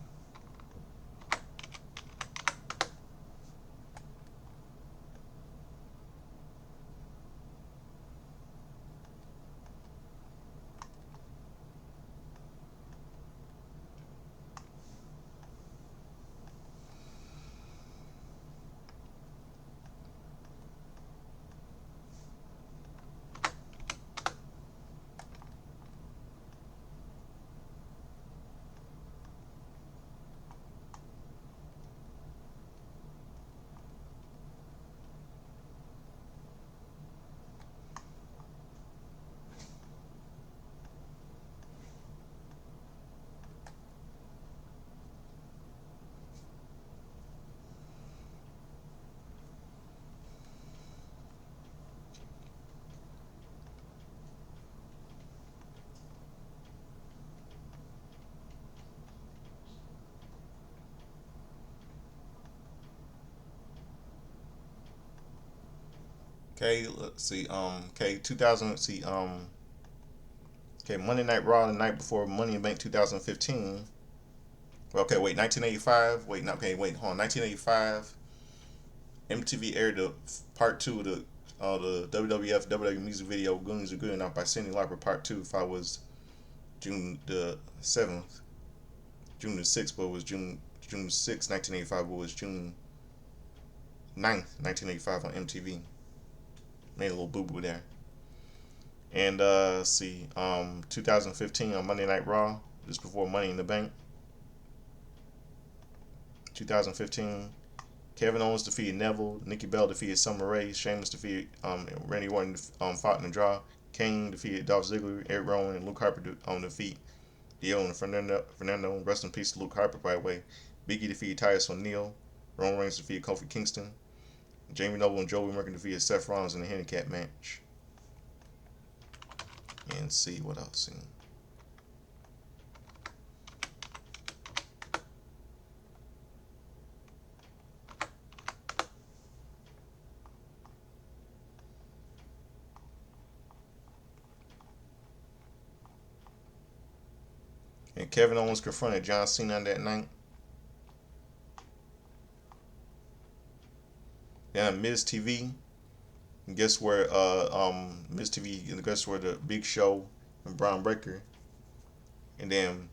Speaker 1: Okay, let's see. Okay, 2000. See. Okay, Monday Night Raw the night before Money in Bank 2015. Okay, wait, 1985. Wait, no, okay, wait, hold on. 1985. MTV aired the part two of the The WWF WWE music video "Goonies Are Good Enough" by Cyndi Lauper Part Two. If I was June the 7th, June the 6th, but it was June 6th, 1985, but it was June 9th, 1985 on MTV. Made a little boo boo there. And let's see, 2015 on Monday Night Raw, just before Money in the Bank. 2015, Kevin Owens defeated Neville. Nikki Bella defeated Summer Rae. Sheamus defeated Randy Orton, fought in the draw. Kane defeated Dolph Ziggler. Eric Rowan and Luke Harper on defeat Dio and Fernando. Rest in peace to Luke Harper, by the way. Biggie defeated Titus O'Neil. Roman Reigns defeated Kofi Kingston. Jamie Noble and Joey Merkin defeated Seth Rollins in a handicap match. And see what else. And Kevin Owens confronted John Cena that night. Then on Miz TV, and guess where Miz TV, and guess where the Big Show and Braun Breaker, and then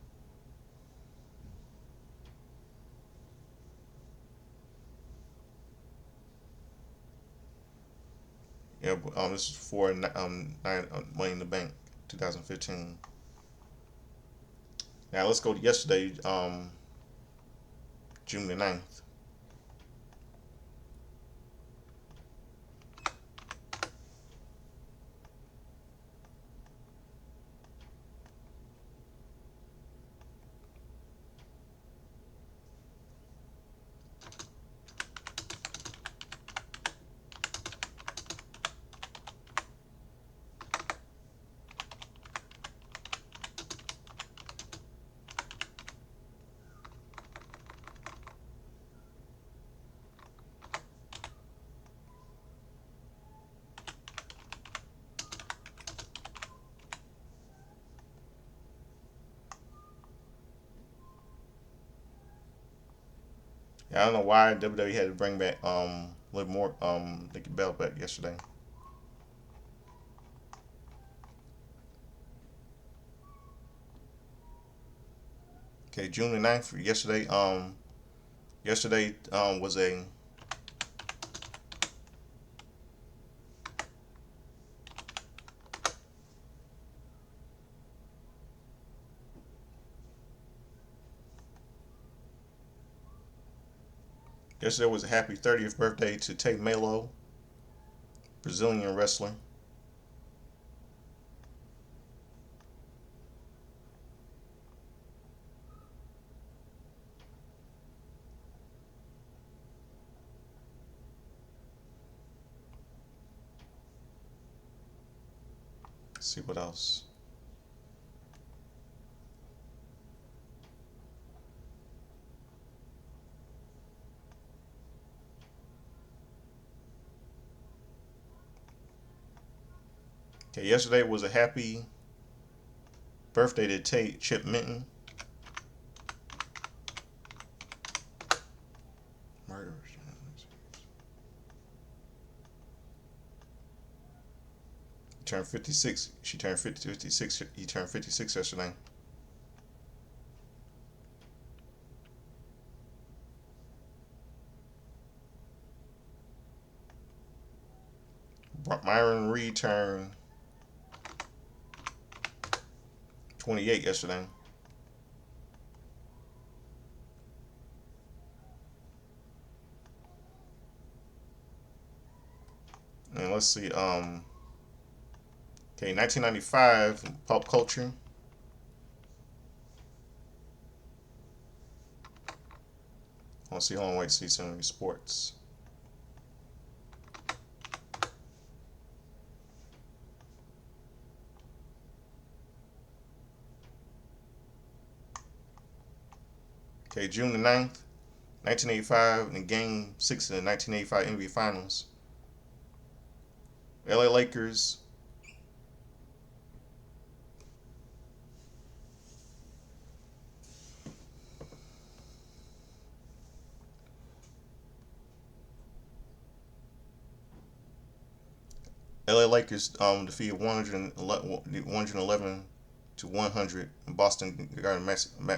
Speaker 1: yeah, this is for Money in the Bank, 2015. Now let's go to yesterday, June the 9th. Yeah, I don't know why WWE had to bring back Liv More Nikki Bella back yesterday. Okay, June the 9th, yesterday. Yesterday was a yesterday was a happy 30th birthday to Tate Melo, Brazilian wrestler. Let's see what else. Okay, yesterday was a happy birthday to Tate Chip Minton. Murder. He turned 56. She turned 50, 56. He turned 56 yesterday. Myron Reed turned 28 yesterday. And let's see, okay, 1995 pop culture. Let's see, hold on, wait, see some of these sports. Okay, June the 9th, 1985, in Game 6 of the 1985 NBA Finals. LA Lakers LA Lakers defeated 111 to 100 in Boston Garden,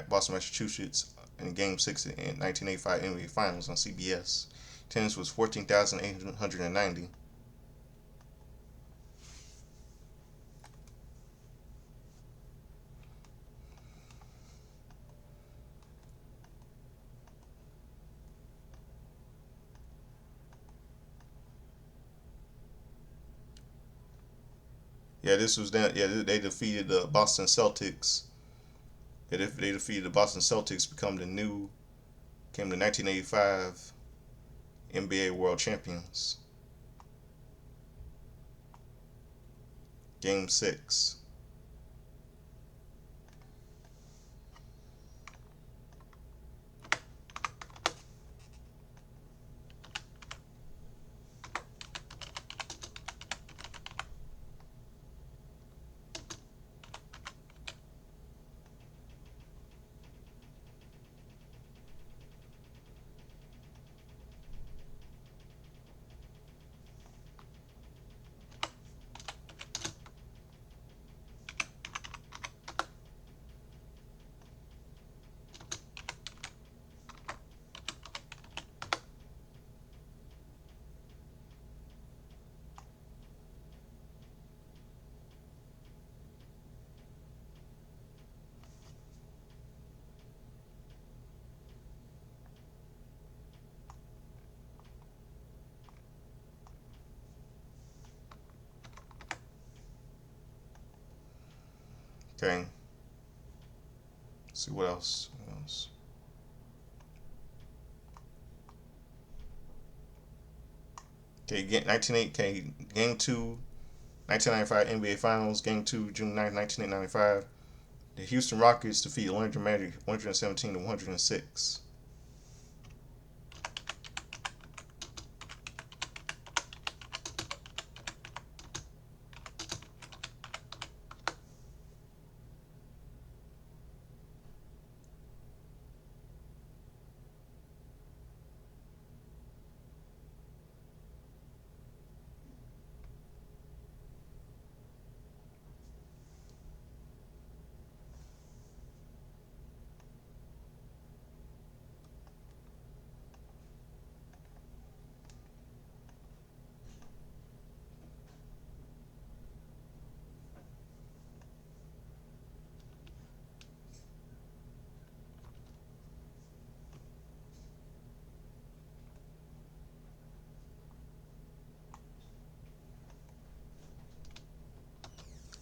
Speaker 1: Boston, Massachusetts in Game 6 in 1985 NBA Finals on CBS. Attendance was 14,890. Yeah, this was that. Yeah, they defeated the Boston Celtics. Yeah, they defeated the Boston Celtics, became the 1985 NBA World Champions. Game 6. Okay. Let's see what else. What else? Okay, 1980. Okay, Game 2, 1995 NBA Finals. Game 2, June 9th, 1995. The Houston Rockets defeat Orlando Magic 117 to 106.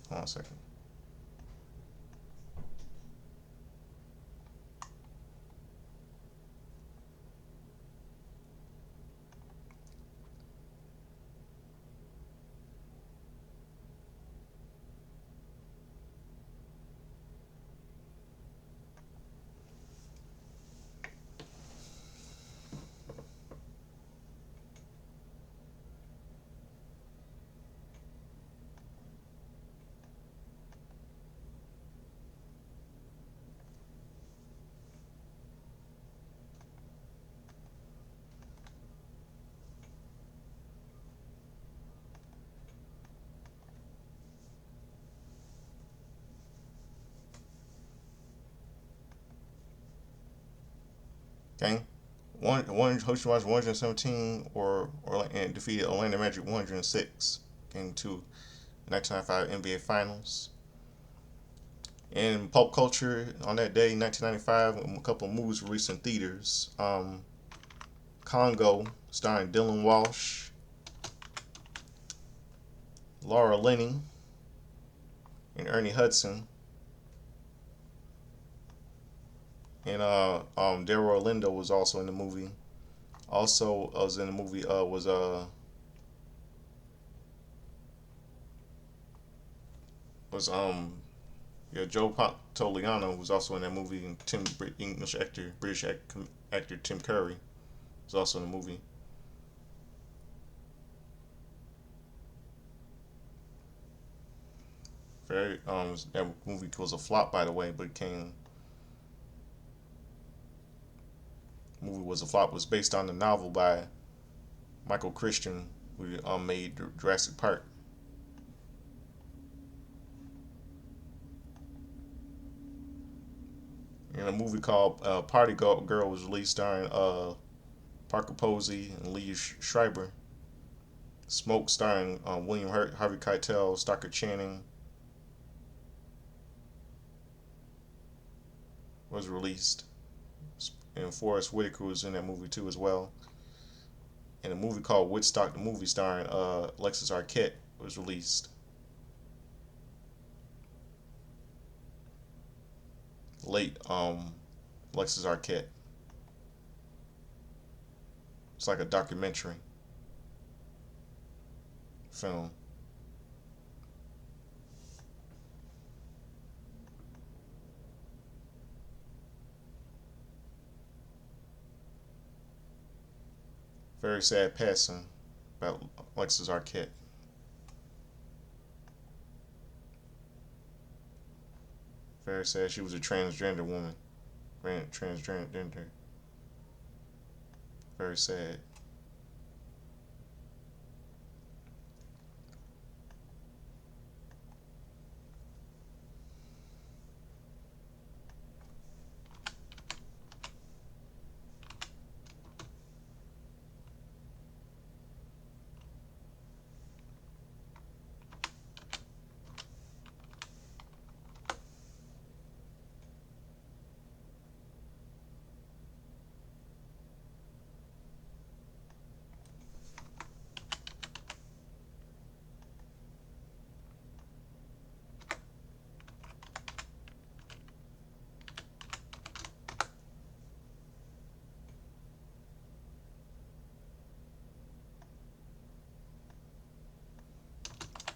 Speaker 1: Hold on a second. Okay. Houston Rockets 117 and defeated Orlando Magic 106. Game 2, 1995 NBA Finals. In pop culture, on that day, 1995, a couple of movies released in theaters. Congo, starring Dylan Walsh, Laura Linney, and Ernie Hudson. And Delroy Lindo was also in the movie. Also, was in the movie was yeah, Joe Pantoliano was also in that movie, and British actor Tim Curry was also in the movie. Very that movie was a flop, by the way, but it came movie was a flop. It was based on the novel by Michael Christian, who made Jurassic Park. And a movie called Party Girl was released starring Parker Posey and Lee Schreiber. Smoke starring William Harvey Keitel, Stockard Channing was released. And Forrest Whitaker was in that movie too as well. And a movie called Woodstock, the movie starring Alexis Arquette was released. Late Alexis Arquette. It's like a documentary film. Very sad passing about Alexis Arquette. Very sad. She was a transgender woman. Transgender. Very sad.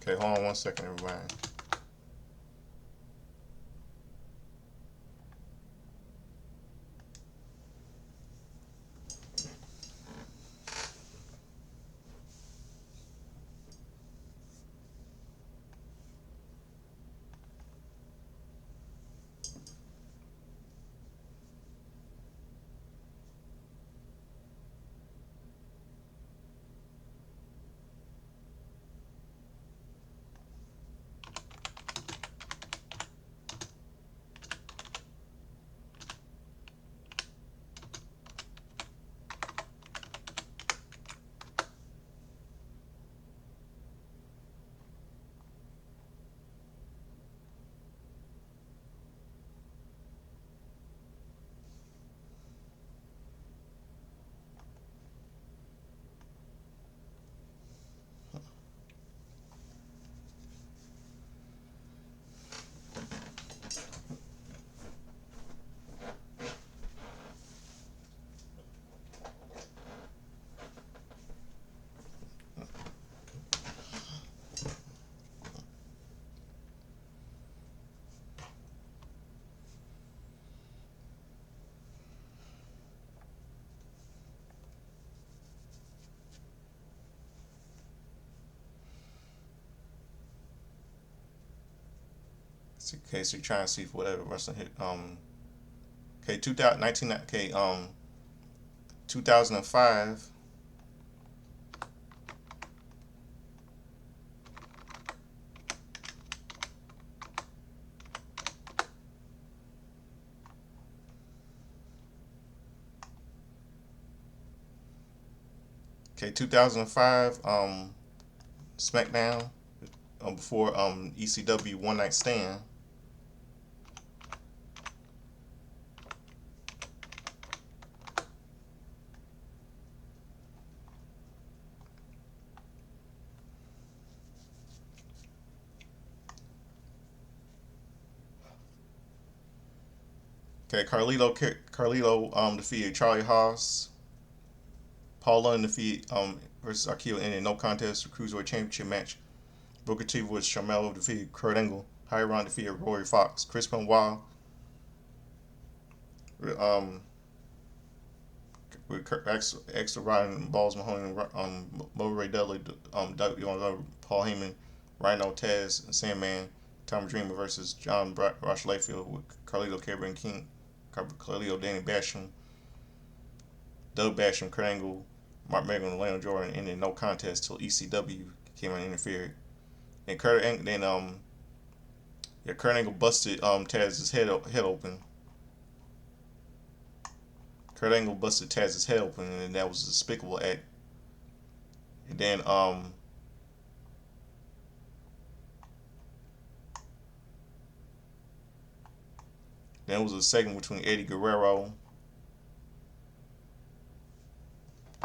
Speaker 1: Okay, hold on one second, everybody. Okay, so you're trying to see for whatever wrestling hit. Okay, 2019. Okay, 2005. Okay, 2005. SmackDown. Before ECW One Night Stand. Okay, Carlito defeated Charlie Haas. Paul London defeated versus Akio in a no contest cruiserweight championship match. Booker T was Sharmell defeated Kurt Angle. Hiron defeated Rory Fox. Chris Benoit um, with extra Ryan Balls Mahoney, Mo Ray Dudley, Paul Heyman, Rhino Taz, and Sandman, Tom Dreamer versus John Rosh Layfield with Carlito Cameron King, Carlito Danny Basham, Doug Basham, Kurt Angle, Mark Megan, and Leon Jordan in a no contest till ECW came and interfered. And Kurt Angle busted Taz's head open. Kurt Angle busted Taz's head open, and that was a despicable act. And then it was a segment between Eddie Guerrero,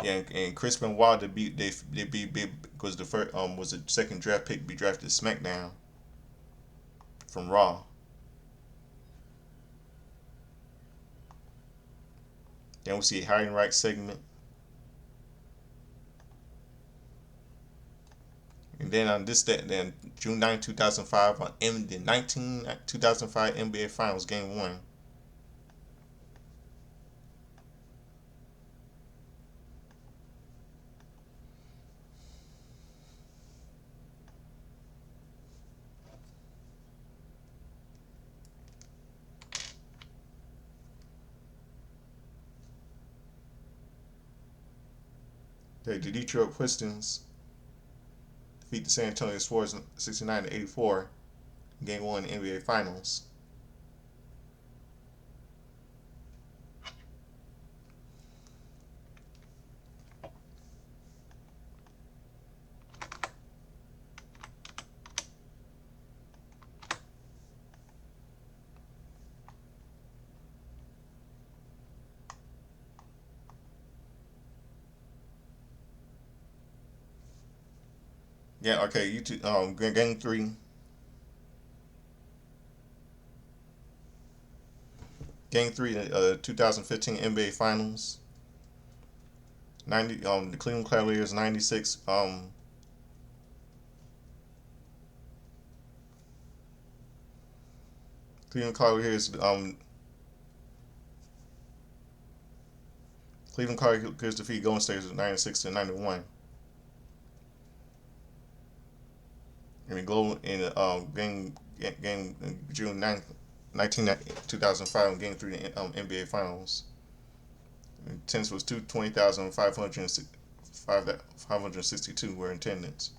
Speaker 1: yeah, and Chris Benoit to be they be was the first was the second draft pick to be drafted to SmackDown from Raw. Then we see a hiding right segment. And then on this day, then June 9, 2005, on the 2005 NBA Finals Game 1. The Detroit Pistons defeat the San Antonio Spurs 69-84, Game 1 NBA Finals. Yeah, okay, Game 3. Game 3, 2015 NBA Finals. 90, the Cleveland Cavaliers 96, Cleveland Cavaliers, Cleveland Cavaliers defeat Golden State 96-91. And we go in game June 9th, 2005, Game 3 NBA Finals. Attendance was 220,562 were in attendance.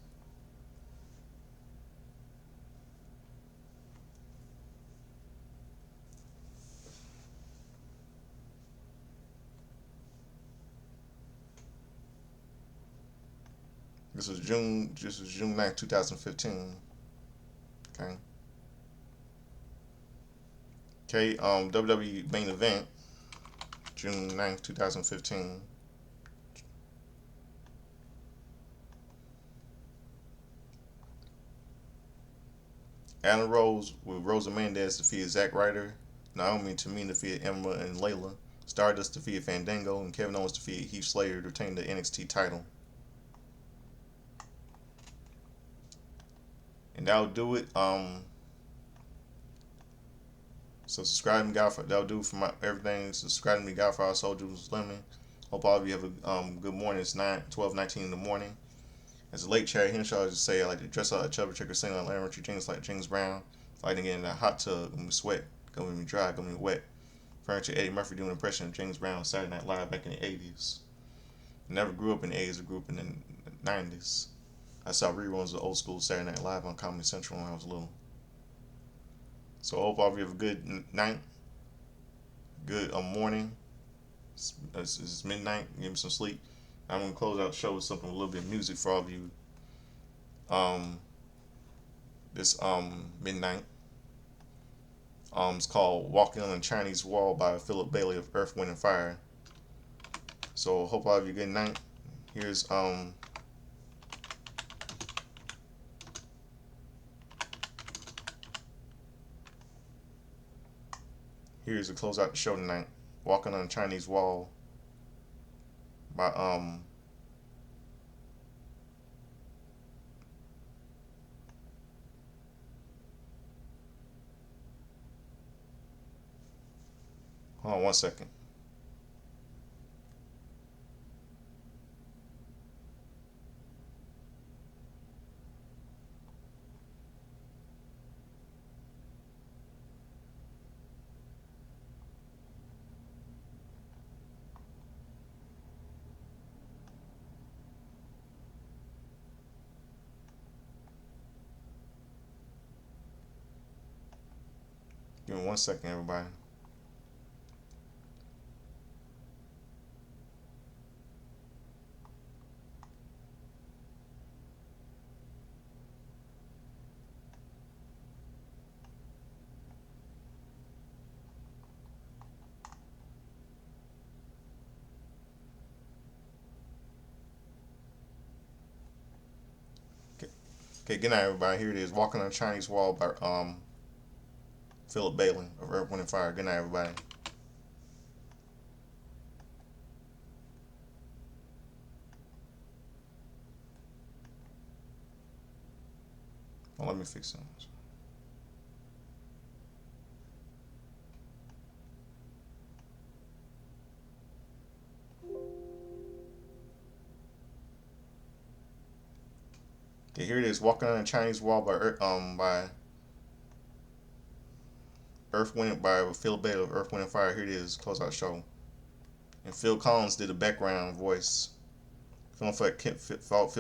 Speaker 1: This was June 9th, 2015. Okay. Okay, WWE main event, June 9th, 2015. Alan Rose with Rosa Mendez defeated Zack Ryder. Naomi and Tamina defeated Emma and Layla. Stardust defeated Fandango, and Kevin Owens defeated Heath Slater to retain the NXT title. And that'll do it. So subscribe to me, God, for that'll do for my everything. Subscribe to me, God, for our soldiers living. Hope all of you have a good morning. It's 12:19 in the morning. As a late Chad Henshaw just say, I like to dress out like Chubby Checker, sing like Larry James, like James Brown, fighting in a hot tub, gonna be sweat, gonna be dry, gonna be wet. Referring to Eddie Murphy doing an impression of James Brown on Saturday Night Live back in the 80s. Never grew up in the 80s, I grew up in the 90s. I saw reruns of old school Saturday Night Live on Comedy Central when I was little. So I hope all of you have a good night, good morning. It's midnight. Give me some sleep. I'm gonna close out the show with something, a little bit of music for all of you. Um, this midnight. It's called "Walking on the Chinese Wall" by Philip Bailey of Earth, Wind and Fire. So hope all of you good night. Here's Here's to close out the show tonight. "Walking on the Chinese Wall" by hold on 1 second. Give me 1 second, everybody. Okay, good night, everybody. Here it is, "Walking on a Chinese Wall" by Philip Bailey of Earth, Wind and Fire. Good night, everybody. Oh, let me fix some. Okay, here it is, "Walking on a Chinese Wall" by Earth, Wind by Philip Bailey of Earth, Wind and Fire. Here it is, close out show. And Phil Collins did the background voice. Phil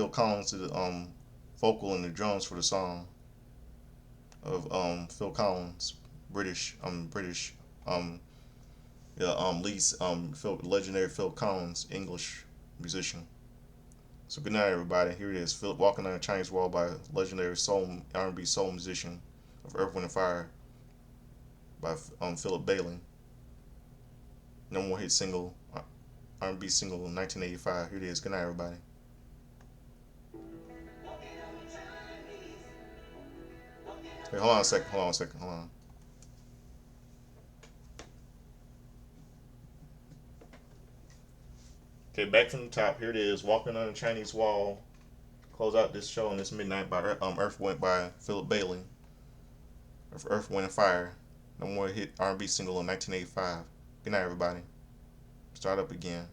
Speaker 1: Collins did the vocal and the drums for the song of Phil Collins, British um yeah least legendary Phil Collins, English musician. So good night, everybody. Here it is, Philip "Walking on a Chinese Wall" by legendary soul R&B soul musician of Earth, Wind and Fire by Philip Bailey. Number one hit single, R&B single in 1985. Here it is. Good night, everybody. Hey, hold on a second. Hold on a second. Hold on. Okay, back from the top. Here it is, "Walking on a Chinese Wall." Close out this show on this midnight by Earth Went by Philip Bailey of Earth, Wind and Fire. No more hit R&B single in 1985. Good night, everybody. Start up again.